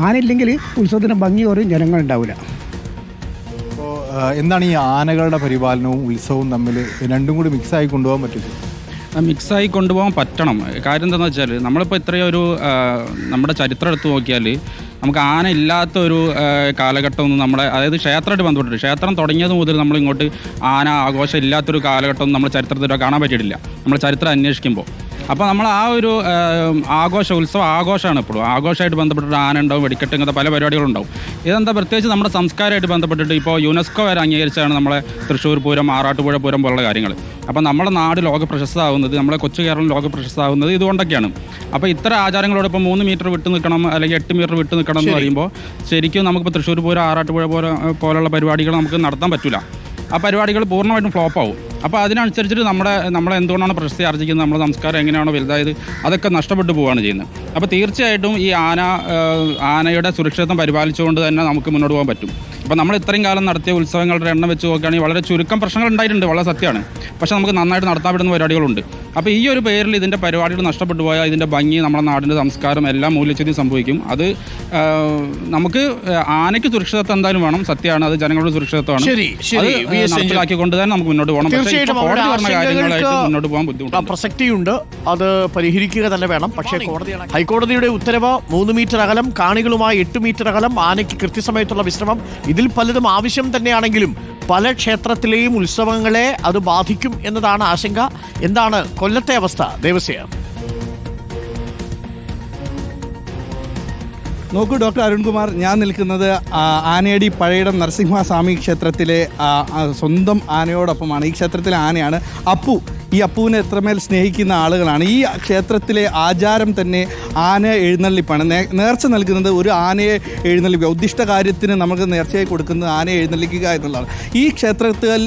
ആന ഇല്ലെങ്കിൽ ഉത്സവത്തിന് ഭംഗി കുറയും, ജനങ്ങളുണ്ടാവില്ല. അപ്പോൾ എന്താണ് ഈ ആനകളുടെ പരിപാലനവും ഉത്സവവും തമ്മിൽ രണ്ടും കൂടി മിക്സായി കൊണ്ടുപോകാൻ പറ്റുമോ? മിക്സായി കൊണ്ടുപോകാൻ പറ്റണം. കാര്യം എന്താണെന്ന് വെച്ചാൽ നമ്മളിപ്പോൾ ഇത്രയൊരു നമ്മുടെ ചരിത്രം എടുത്ത് നോക്കിയാൽ നമുക്ക് ആന ഇല്ലാത്ത ഒരു കാലഘട്ടമൊന്നും നമ്മുടെ, അതായത് ക്ഷേത്രമായിട്ട് ബന്ധപ്പെട്ടിട്ട് ക്ഷേത്രം തുടങ്ങിയത് മുതൽ നമ്മളിങ്ങോട്ട് ആന ആഘോഷം ഇല്ലാത്തൊരു കാലഘട്ടമൊന്നും നമ്മുടെ ചരിത്രത്തിൽ കാണാൻ പറ്റിയിട്ടില്ല നമ്മൾ ചരിത്രം അന്വേഷിക്കുമ്പോൾ. അപ്പോൾ നമ്മൾ ആ ഒരു ഉത്സവം ആഘോഷമാണ് എപ്പോഴും. ആഘോഷമായിട്ട് ബന്ധപ്പെട്ടിട്ട് ആന ഉണ്ടാവും, വെടിക്കെട്ട്, ഇങ്ങനത്തെ പല പരിപാടികളുണ്ടാവും. ഇതെന്താ പ്രത്യേകിച്ച് നമ്മുടെ സംസ്കാരമായിട്ട് ബന്ധപ്പെട്ടിട്ട് ഇപ്പോൾ യുനെസ്കോ വരെ അംഗീകരിച്ചാണ് നമ്മളെ തൃശ്ശൂർ പൂരം, ആറാട്ടുപുഴ പൂരം പോലുള്ള കാര്യങ്ങൾ. അപ്പോൾ നമ്മുടെ നാട് ലോക പ്രശസ്തമാകുന്നത്, നമ്മളെ കൊച്ചു കേരളം ലോക പ്രശസ്തമാകുന്നത് ഇതുകൊണ്ടൊക്കെയാണ്. അപ്പോൾ ഇത്ര ആചാരങ്ങളോട് ഇപ്പോൾ 3 മീറ്റർ വിട്ട് നിൽക്കണം അല്ലെങ്കിൽ 8 മീറ്റർ വിട്ട് നിൽക്കണം എന്ന് പറയുമ്പോൾ ശരിക്കും നമുക്കിപ്പോൾ തൃശ്ശൂർ പൂരം, ആറാട്ടുപുഴ പോലുള്ള പരിപാടികൾ നമുക്ക് നടത്താൻ പറ്റില്ല. ആ പരിപാടികൾ പൂർണ്ണമായിട്ടും ഫ്ലോപ്പാവും. അപ്പോൾ അതിനനുസരിച്ചിട്ട് നമ്മളെ എന്തുകൊണ്ടാണ് പ്രശസ്തി ആർജിക്കുന്നത്, നമ്മുടെ സംസ്കാരം എങ്ങനെയാണോ വലുതായത്, അതൊക്കെ നഷ്ടപ്പെട്ടു പോവുകയാണ് ചെയ്യുന്നത്. അപ്പോൾ തീർച്ചയായിട്ടും ഈ ആനയുടെ സുരക്ഷിതത്വം പരിപാലിച്ചുകൊണ്ട് തന്നെ നമുക്ക് മുന്നോട്ട് പോകാൻ പറ്റും. അപ്പോൾ നമ്മൾ ഇത്രയും കാലം നടത്തിയ ഉത്സവങ്ങളുടെ എണ്ണം വെച്ച് നോക്കുകയാണെങ്കിൽ വളരെ ചുരുക്കം പ്രശ്നങ്ങൾ ഉണ്ടായിട്ടുണ്ട്, വളരെ സത്യമാണ്. പക്ഷേ നമുക്ക് നന്നായിട്ട് നടത്താൻ പറ്റുന്ന പരിപാടികളുണ്ട്. അപ്പോൾ ഈ ഒരു പേരിൽ ഇതിൻ്റെ പരിപാടികൾ നഷ്ടപ്പെട്ടു പോയാൽ ഇതിൻ്റെ ഭംഗി, നമ്മുടെ നാടിൻ്റെ സംസ്കാരം എല്ലാം മൂല്യച്യുതി സംഭവിക്കും. അത് നമുക്ക് ആനയ്ക്ക് സുരക്ഷിതത്വം എന്തായാലും വേണം, സത്യമാണ്. അത് ജനങ്ങളുടെ സുരക്ഷിതത്വമാണ്. അത് നടപ്പിലാക്കിക്കൊണ്ട് തന്നെ നമുക്ക് മുന്നോട്ട് പോകണം. മുന്നോട്ട് പോകാൻ ബുദ്ധിമുട്ട്, പ്രസക്തിയുണ്ട്. അത് പരിഹരിക്കുക തന്നെ വേണം. പക്ഷേ ഹൈക്കോടതിയുടെ ഉത്തരവ് 3 മീറ്റർ അകലം, കാണികളുമായി 8 മീറ്റർ അകലം, ആനയ്ക്ക് കൃത്യസമയത്തുള്ള വിശ്രമം, ഇതിൽ പലതും ആവശ്യം തന്നെയാണെങ്കിലും പല ക്ഷേത്രത്തിലെയും ഉത്സവങ്ങളെ അത് ബാധിക്കും എന്നതാണ് ആശങ്ക. എന്താണ് കൊല്ലത്തെ അവസ്ഥ, ദേവസ്യ? നോക്കൂ ഡോക്ടർ അരുൺകുമാർ, ഞാൻ നിൽക്കുന്നത് ആനയടി പഴയിടം നരസിംഹസ്വാമി ക്ഷേത്രത്തിലെ സ്വന്തം ആനയോടൊപ്പമാണ്. ഈ ക്ഷേത്രത്തിലെ ആനയാണ് അപ്പു. ഈ അപ്പുവിനെ എത്രമേൽ സ്നേഹിക്കുന്ന ആളുകളാണ്. ഈ ക്ഷേത്രത്തിലെ ആചാരം തന്നെ ആന എഴുന്നള്ളിപ്പാണ്. നേർച്ച നൽകുന്നത് ഒരു ആനയെ എഴുന്നള്ളിക്കുക, ഉദ്ദിഷ്ട കാര്യത്തിന് നമുക്ക് നേർച്ചയായി കൊടുക്കുന്നത് ആനയെ എഴുന്നള്ളിക്കുക എന്നുള്ളതാണ്. ഈ ക്ഷേത്രത്തിൽ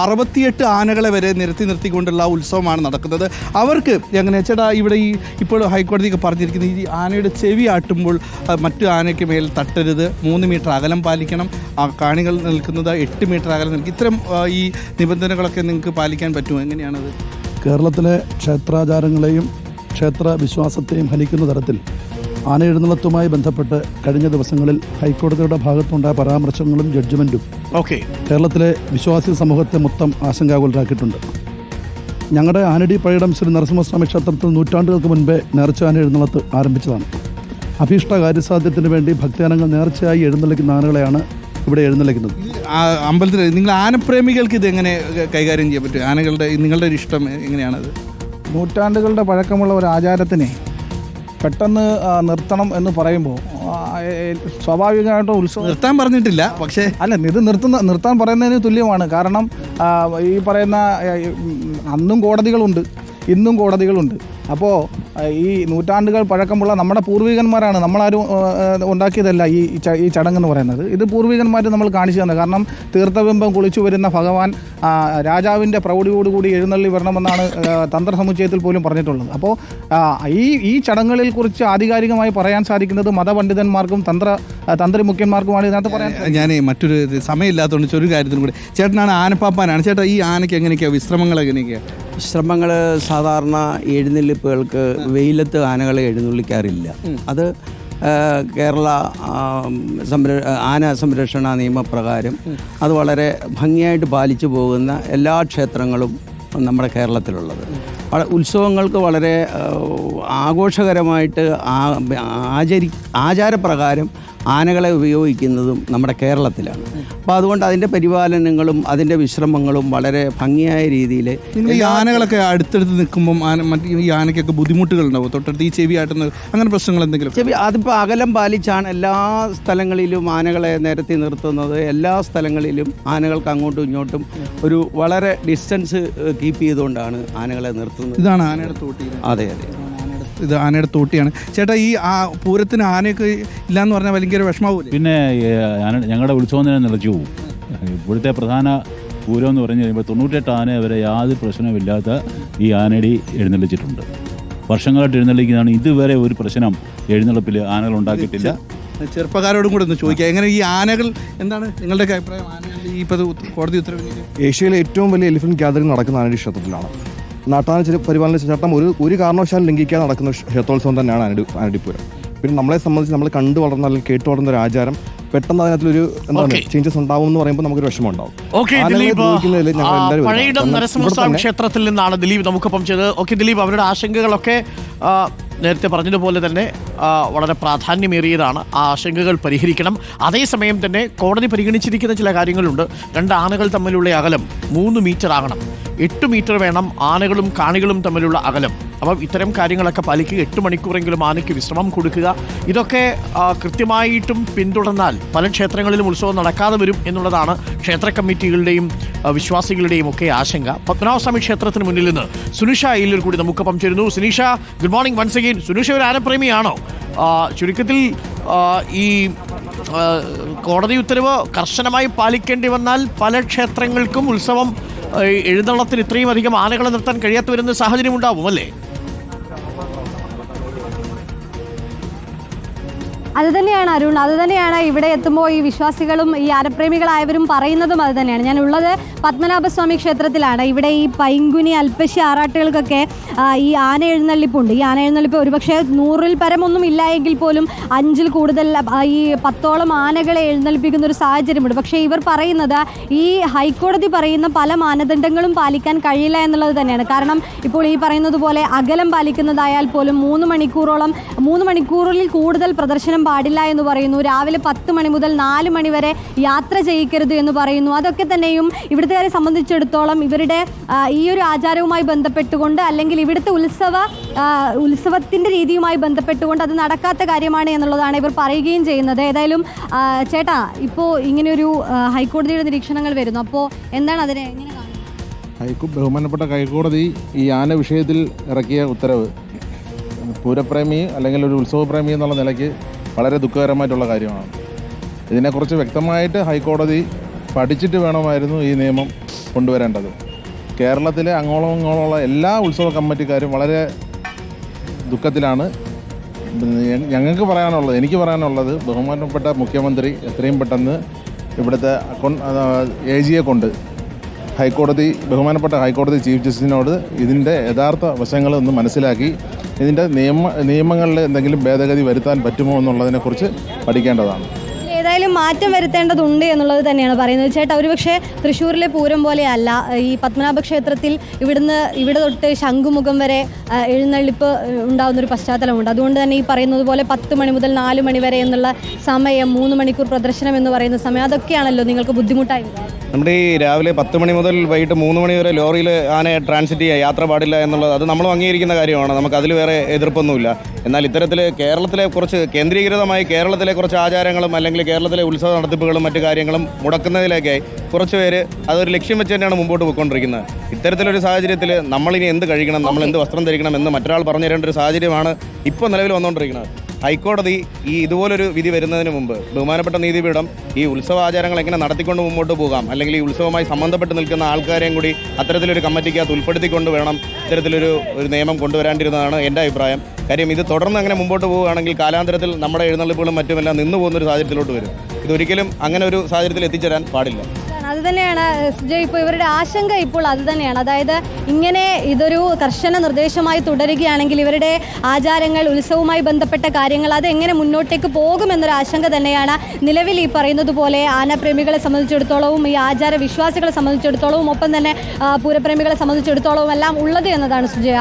68 ആനകളെ വരെ നിർത്തിക്കൊണ്ടുള്ള ഉത്സവമാണ് നടക്കുന്നത്. അവർക്ക് എങ്ങനെ ചേട്ടാ ഇവിടെ ഈ ഇപ്പോൾ ഹൈക്കോടതിയൊക്കെ പറഞ്ഞിരിക്കുന്നത് ഈ ആനയുടെ ചെവി ആട്ടുമ്പോൾ മറ്റു ആനയ്ക്ക് മേൽ തട്ടരുത്, 3 മീറ്റർ അകലം പാലിക്കണം, കാണികൾ നിൽക്കുന്നത് 8 മീറ്റർ അകലം നിൽക്കും. ഇത്തരം ഈ നിബന്ധനകളൊക്കെ നിങ്ങൾക്ക് പാലിക്കാൻ പറ്റുമോ? എങ്ങനെയാണത്? കേരളത്തിലെ ക്ഷേത്രാചാരങ്ങളെയും ക്ഷേത്ര വിശ്വാസത്തെയും ഹനിക്കുന്ന തരത്തിൽ ആന എഴുന്നള്ളത്തുമായി ബന്ധപ്പെട്ട് കഴിഞ്ഞ ദിവസങ്ങളിൽ ഹൈക്കോടതിയുടെ ഭാഗത്തുണ്ടായ പരാമർശങ്ങളും ജഡ്ജ്മെൻറ്റും കേരളത്തിലെ വിശ്വാസി സമൂഹത്തെ മൊത്തം ആശങ്കാകുലരാക്കിയിട്ടുണ്ട്. ഞങ്ങളുടെ ആനടി പഴയിടം ശ്രീ നരസിംഹസ്വാമി ക്ഷേത്രത്തിൽ നൂറ്റാണ്ടുകൾക്ക് മുൻപേ നേർച്ച ആന എഴുന്നള്ളത്ത് ആരംഭിച്ചതാണ്. അഭീഷ്ട കാര്യസാധ്യത്തിന് വേണ്ടി ഭക്തജനങ്ങൾ നേർച്ചയായി എഴുന്നള്ളിക്കുന്ന ആനകളെയാണ് ഇവിടെ എഴുന്നള്ളിക്കുന്നത്. അമ്പലത്തിൽ നിങ്ങൾ ആനപ്രേമികൾക്ക് ഇത് എങ്ങനെ കൈകാര്യം ചെയ്യാൻ പറ്റും? ആനകളുടെ നിങ്ങളുടെ ഒരു ഇഷ്ടം എങ്ങനെയാണത്? നൂറ്റാണ്ടുകളുടെ പഴക്കമുള്ള ഒരു ആചാരത്തിനെ പെട്ടെന്ന് നിർത്തണം എന്ന് പറയുമ്പോൾ സ്വാഭാവികമായിട്ടും ഉത്സവം നിർത്താൻ പറഞ്ഞിട്ടില്ല, പക്ഷേ അല്ല, ഇത് നിർത്താൻ പറയുന്നതിന് തുല്യമാണ്. കാരണം ഈ പറയുന്ന അന്നും കോടതികളുണ്ട്, ഇന്നും കോടതികളുണ്ട്. അപ്പോൾ ഈ നൂറ്റാണ്ടുകൾ പഴക്കമുള്ള നമ്മുടെ പൂർവികന്മാരാണ്, നമ്മളാരും ഉണ്ടാക്കിയതല്ല ഈ ചടങ്ങെന്ന് പറയുന്നത്. ഇത് പൂർവികന്മാർ നമ്മൾ കാണിച്ചു തന്നെ. കാരണം തീർത്ഥബിംബം കുളിച്ചു വരുന്ന ഭഗവാൻ രാജാവിൻ്റെ പ്രൗഢിയോടുകൂടി എഴുന്നള്ളി വരണമെന്നാണ് തന്ത്രസമുച്ചയത്തിൽ പോലും പറഞ്ഞിട്ടുള്ളത്. അപ്പോൾ ഈ ചടങ്ങുകളിൽ കുറിച്ച് ആധികാരികമായി പറയാൻ സാധിക്കുന്നത് മതപണ്ഡിതന്മാർക്കും തന്ത്രി മുഖ്യന്മാർക്കുമാണ് ഇതിനകത്ത് പറയാൻ. ഞാൻ മറ്റൊരു സമയമില്ലാത്തതുകൊണ്ട് ഒരു കാര്യത്തിനും കൂടെ, ചേട്ടനാണ് ആനപ്പാപ്പാനാണ്. ചേട്ടാ ഈ ആനയ്ക്ക് എങ്ങനെയൊക്കെയാണ് വിശ്രമങ്ങൾ? എങ്ങനെയൊക്കെയാണ് വിശ്രമങ്ങൾ? സാധാരണ എഴുന്നള്ളിപ്പുകൾക്ക് വെയിലത്ത് ആനകളെ എഴുന്നള്ളിക്കാറില്ല. അത് കേരള ആന സംരക്ഷണ നിയമപ്രകാരം അത് വളരെ ഭംഗിയായിട്ട് പാലിച്ചു പോകുന്ന എല്ലാ ക്ഷേത്രങ്ങളും നമ്മുടെ കേരളത്തിലുള്ളത്. ഉത്സവങ്ങൾക്ക് വളരെ ആഘോഷകരമായിട്ട് ആചാരപ്രകാരം ആനകളെ ഉപയോഗിക്കുന്നതും നമ്മുടെ കേരളത്തിലാണ്. അപ്പോൾ അതുകൊണ്ട് അതിൻ്റെ പരിപാലനങ്ങളും അതിൻ്റെ വിശ്രമങ്ങളും വളരെ ഭംഗിയായ രീതിയിൽ. ഈ ആനകളൊക്കെ അടുത്തടുത്ത് നിൽക്കുമ്പം ഈ ആനയ്ക്കൊക്കെ ബുദ്ധിമുട്ടുകളുണ്ടാവും, തൊട്ടടുത്ത് ഈ ചെവി ആട്ടുന്നത്, അങ്ങനെ പ്രശ്നങ്ങൾ എന്തെങ്കിലും? അതിപ്പോൾ അകലം പാലിച്ചാണ് എല്ലാ സ്ഥലങ്ങളിലും ആനകളെ നിരത്തി നിർത്തുന്നത്. എല്ലാ സ്ഥലങ്ങളിലും ആനകൾക്ക് അങ്ങോട്ടും ഇങ്ങോട്ടും ഒരു വളരെ ഡിസ്റ്റൻസ് കീപ്പ് ചെയ്തുകൊണ്ടാണ് ആനകളെ നിർത്തുന്നത്. ഇതാണ് ആനയുടെ തോട്ടി? അതെ അതെ, ഇത് ആനയുടെ തോട്ടിയാണ്. ചേട്ടാ ഈ പൂരത്തിന് ആനയൊക്കെ ഇല്ലയെന്ന് പറഞ്ഞാൽ ഭയങ്കര വിഷമാവൂല്ലേ? പിന്നെ ഞങ്ങളുടെ ഉത്സവം തന്നെ നിലച്ചു പോകും. ഇവിടുത്തെ പ്രധാന പൂരം എന്ന് പറഞ്ഞു കഴിയുമ്പോൾ 98 ആന വരെ യാതൊരു പ്രശ്നമില്ലാത്ത ഈ ആനടി എഴുന്നള്ളിച്ചിട്ടുണ്ട്. വർഷങ്ങളായിട്ട് എഴുന്നള്ളിക്കുന്നതാണ്. ഇതുവരെ ഒരു പ്രശ്നം എഴുന്നള്ളിപ്പിൽ ആനകൾ ഉണ്ടാക്കിയിട്ടില്ല. ചെറുപ്പക്കാരോടും കൂടെ ഒന്ന് ചോദിക്കുക, എങ്ങനെ ഈ ആനകൾ എന്താണ് നിങ്ങളുടെ അഭിപ്രായം? ആനകൾ ഈ കോടതി ഉത്തരവിന് ഏഷ്യയിലെ ഏറ്റവും വലിയ എലിഫന്റ് ഗ്യാതറിംഗ് നടക്കുന്ന ആനടി ക്ഷേത്രത്തിലാണ്. നാട്ടാന പരിപാലന ചട്ടം ഒരു കാരണവശാലും ലംഘിക്കാതെ നടക്കുന്ന ക്ഷേത്രോത്സവം തന്നെയാണ് ആനടിപ്പൂരം. പിന്നെ നമ്മളെ സംബന്ധിച്ച് നമ്മൾ കണ്ടു വളർന്ന അല്ലെങ്കിൽ കേട്ടു വളർന്ന ഒരു ആചാരം പെട്ടെന്ന് അതിനകത്തൊരു എന്താണ് ചേഞ്ചസ് ഉണ്ടാവും എന്ന് പറയുമ്പോൾ നമുക്കൊരു വിഷമം ഉണ്ടാവും. പഴയിടം നരസിംഹസ്വാമി ക്ഷേത്രത്തിൽ നിന്നാണ് ദിലീപ് നമുക്കൊപ്പം ചെയ്തത്. ഓക്കെ ദിലീപ്, അവരുടെ ആശങ്കകളൊക്കെ നേരത്തെ പറഞ്ഞതുപോലെ തന്നെ വളരെ പ്രാധാന്യമേറിയതാണ്. ആ ആശങ്കകൾ പരിഹരിക്കണം. അതേസമയം തന്നെ കോടതി പരിഗണിച്ചിരിക്കുന്ന ചില കാര്യങ്ങളുണ്ട്. 2 ആനകൾ തമ്മിലുള്ള അകലം 3 മീറ്റർ ആകണം, 8 മീറ്റർ വേണം ആനകളും കാണികളും തമ്മിലുള്ള അകലം. അപ്പം ഇത്തരം കാര്യങ്ങളൊക്കെ പാലിക്കുക. 8 മണിക്കൂറെങ്കിലും ആനയ്ക്ക് വിശ്രമം കൊടുക്കുക. ഇതൊക്കെ കൃത്യമായിട്ടും പിന്തുടർന്നാൽ പല ക്ഷേത്രങ്ങളിലും ഉത്സവം നടക്കാതെ വരും എന്നുള്ളതാണ് ക്ഷേത്ര കമ്മിറ്റികളുടെയും വിശ്വാസികളുടെയും ഒക്കെ ആശങ്ക. പത്മനാഭസ്വാമി ക്ഷേത്രത്തിന് മുന്നിൽ നിന്ന് സുനിഷ അയ്യല്ലൂർ കൂടി നമുക്കൊപ്പം ചേരുന്നു. Sunisha, good morning once again. Sunisha ഒരു ആനപ്രേമിയാണോ? ചുരുക്കത്തിൽ ഈ കോടതി ഉത്തരവ് കർശനമായി പാലിക്കേണ്ടി വന്നാൽ പല ക്ഷേത്രങ്ങൾക്കും ഉത്സവം എഴുന്നള്ളത്തിന് ഇത്രയും അധികം ആനകളെ നിർത്താൻ കഴിയാത്ത വരുന്ന സാഹചര്യം ഉണ്ടാവും അല്ലേ? അതുതന്നെയാണ് അരുൺ, അതുതന്നെയാണ് ഇവിടെ എത്തുമ്പോൾ ഈ വിശ്വാസികളും ഈ ആനപ്രേമികളായവരും പറയുന്നതും അതുതന്നെയാണ്. ഞാൻ ഉള്ളത് പത്മനാഭസ്വാമി ക്ഷേത്രത്തിലാണ്. ഇവിടെ ഈ പൈങ്കുനി അൽപ്പശി ആറാട്ടുകൾക്കൊക്കെ ഈ ആന എഴുന്നള്ളിപ്പുണ്ട്. ഈ ആന എഴുന്നള്ളിപ്പ് ഒരുപക്ഷെ 100-ൽ പരമൊന്നും ഇല്ല എങ്കിൽ പോലും 5-ൽ കൂടുതൽ ഈ 10ഓളം ആനകളെ എഴുന്നള്ളിപ്പിക്കുന്ന ഒരു സാഹചര്യമുണ്ട്. പക്ഷേ ഇവർ പറയുന്നത് ഈ ഹൈക്കോടതി പറയുന്ന പല മാനദണ്ഡങ്ങളും പാലിക്കാൻ കഴിയില്ല എന്നുള്ളത് തന്നെയാണ്. കാരണം ഇപ്പോൾ ഈ പറയുന്നത് പോലെ അകലം പാലിക്കുന്നതായാൽ പോലും 3 മണിക്കൂറിൽ കൂടുതൽ പ്രദർശനം പാടില്ല എന്ന് പറയുന്നു. രാവിലെ 10 മണി മുതൽ 4 മണി വരെ യാത്ര ചെയ്യിക്കരുത് എന്ന് പറയുന്നു. അതൊക്കെ തന്നെയും ഇവിടുത്തുകാരെ സംബന്ധിച്ചിടത്തോളം ഇവരുടെ ഈ ഒരു ആചാരവുമായി ബന്ധപ്പെട്ടുകൊണ്ട് അല്ലെങ്കിൽ ഇവിടുത്തെ ഉത്സവത്തിൻ്റെ രീതിയുമായി ബന്ധപ്പെട്ടുകൊണ്ട് അത് നടക്കാത്ത കാര്യമാണ് എന്നുള്ളതാണ് ഇവർ പറയുകയും ചെയ്യുന്നത്. ഏതായാലും ചേട്ടാ, ഇപ്പോൾ ഇങ്ങനെയൊരു ഹൈക്കോടതിയുടെ നിരീക്ഷണങ്ങൾ വരുന്നു. അപ്പോൾ എന്താണ് അതിനെ എങ്ങനെ കാണുന്നത്? ബഹുമാനപ്പെട്ട ഹൈക്കോടതി ഈ ആന വിഷയത്തിൽ ഇറക്കിയ ഉത്തരവ് പൂരപ്രേമി അല്ലെങ്കിൽ ഒരു ഉത്സവപ്രേമി എന്നുള്ള നിലയ്ക്ക് വളരെ ദുഃഖകരമായിട്ടുള്ള കാര്യമാണ്. ഇതിനെക്കുറിച്ച് വ്യക്തമായിട്ട് ഹൈക്കോടതി പഠിച്ചിട്ട് വേണമായിരുന്നു ഈ നിയമം കൊണ്ടുവരേണ്ടത്. കേരളത്തിലെ അങ്ങോളം ഇങ്ങോളമുള്ള എല്ലാ ഉത്സവ കമ്മിറ്റിക്കാരും വളരെ ദുഃഖത്തിലാണ്. എനിക്ക് പറയാനുള്ളത് ബഹുമാനപ്പെട്ട മുഖ്യമന്ത്രി എത്രയും പെട്ടെന്ന് ഇവിടുത്തെ AGയെ കൊണ്ട് ബഹുമാനപ്പെട്ട ഹൈക്കോടതി ചീഫ് ജസ്റ്റിസിനോട് ഇതിൻ്റെ യഥാർത്ഥ വശങ്ങളൊന്ന് മനസ്സിലാക്കി ഇതിൻ്റെ നിയമങ്ങളിൽ എന്തെങ്കിലും ഭേദഗതി വരുത്താൻ പറ്റുമോ എന്നുള്ളതിനെക്കുറിച്ച് പഠിക്കേണ്ടതാണ്. ഏതായാലും മാറ്റം വരുത്തേണ്ടതുണ്ട് എന്നുള്ളത് തന്നെയാണ് പറയുന്നത്. ചേട്ടാ, ഒരുപക്ഷെ തൃശ്ശൂരിലെ പൂരം പോലെയല്ല ഈ പത്മനാഭ ക്ഷേത്രത്തിൽ ഇവിടെ തൊട്ട് ശംഖുമുഖം വരെ എഴുന്നള്ളിപ്പ് ഉണ്ടാകുന്നൊരു പശ്ചാത്തലമുണ്ട്. അതുകൊണ്ട് തന്നെ ഈ പറയുന്നത് പോലെ 10 മണി മുതൽ 4 മണി വരെ എന്നുള്ള സമയം, 3 മണിക്കൂർ പ്രദർശനം എന്ന് പറയുന്ന സമയം, അതൊക്കെയാണല്ലോ നിങ്ങൾക്ക് ബുദ്ധിമുട്ടായി. നമ്മുടെ ഈ രാവിലെ 10 മണി മുതൽ വൈകിട്ട് 3 മണി വരെ ലോറിയിൽ ആനയെ ട്രാൻസിറ്റ് ചെയ്യുക, യാത്ര പാടില്ല എന്നുള്ളത് അത് നമ്മൾ അംഗീകരിക്കുന്ന കാര്യമാണ്. നമുക്കതിൽ വേറെ എതിർപ്പൊന്നുമില്ല. എന്നാൽ ഇത്തരത്തിൽ കേരളത്തിലെ കുറച്ച് കേന്ദ്രീകൃതമായി കേരളത്തിലെ കുറച്ച് ആചാരങ്ങളും അല്ലെങ്കിൽ കേരളത്തിലെ ഉത്സവ നടത്തിപ്പുകളും മറ്റു കാര്യങ്ങളും മുടക്കുന്നതിലേക്കായി കുറച്ച് പേര് അതൊരു ലക്ഷ്യം വെച്ച് തന്നെയാണ് മുമ്പോട്ട് പോയിക്കൊണ്ടിരിക്കുന്നത്. ഇത്തരത്തിലൊരു സാഹചര്യത്തിൽ നമ്മളിനി എന്ത് കഴിക്കണം, നമ്മൾ എന്ത് വസ്ത്രം ധരിക്കണം എന്ന് മറ്റൊരാൾ പറഞ്ഞു തരേണ്ട ഒരു സാഹചര്യമാണ് ഇപ്പോൾ നിലവിൽ വന്നുകൊണ്ടിരിക്കുന്നത്. ഹൈക്കോടതി ഈ ഇതുപോലൊരു വിധി വരുന്നതിന് മുമ്പ് ബഹുമാനപ്പെട്ട നീതിപീഠം ഈ ഉത്സവാചാരങ്ങൾ എങ്ങനെ നടത്തിക്കൊണ്ട് മുമ്പോട്ട് പോകാം, അല്ലെങ്കിൽ ഈ ഉത്സവവുമായി സംബന്ധപ്പെട്ട് നിൽക്കുന്ന ആൾക്കാരെയും കൂടി അത്തരത്തിലൊരു കമ്മിറ്റിക്കകത്ത് ഉൾപ്പെടുത്തിക്കൊണ്ട് വേണം ഇത്തരത്തിലൊരു നിയമം കൊണ്ടുവരാണ്ടിരുന്നതാണ് എൻ്റെ അഭിപ്രായം. കാര്യം ഇത് തുടർന്ന് അങ്ങനെ മുമ്പോട്ട് പോവുകയാണെങ്കിൽ കാലാന്തരത്തിൽ നമ്മുടെ എഴുന്നള്ളിപ്പുകളും മറ്റുമെല്ലാം നിന്നു പോകുന്നൊരു സാഹചര്യത്തിലോട്ട് വരും. ഇതൊരിക്കലും അങ്ങനെ ഒരു സാഹചര്യത്തിൽ എത്തിച്ചേരാൻ പാടില്ല. അത് തന്നെയാണ് സുജയ്, ഇപ്പോൾ ഇവരുടെ ആശങ്ക ഇപ്പോൾ അത് തന്നെയാണ്. അതായത് ഇങ്ങനെ ഇതൊരു കർശന നിർദ്ദേശമായി തുടരുകയാണെങ്കിൽ ഇവരുടെ ആചാരങ്ങൾ, ഉത്സവവുമായി ബന്ധപ്പെട്ട കാര്യങ്ങൾ അതെങ്ങനെ മുന്നോട്ടേക്ക് പോകുമെന്നൊരു ആശങ്ക തന്നെയാണ് നിലവിൽ ഈ പറയുന്നത് പോലെ ആനപ്രേമികളെ സംബന്ധിച്ചിടത്തോളവും ഈ ആചാര വിശ്വാസികളെ സംബന്ധിച്ചിടത്തോളവും ഒപ്പം തന്നെ പൂരപ്രേമികളെ സംബന്ധിച്ചിടത്തോളവും എല്ലാം ഉള്ളത് എന്നതാണ് സുജയ.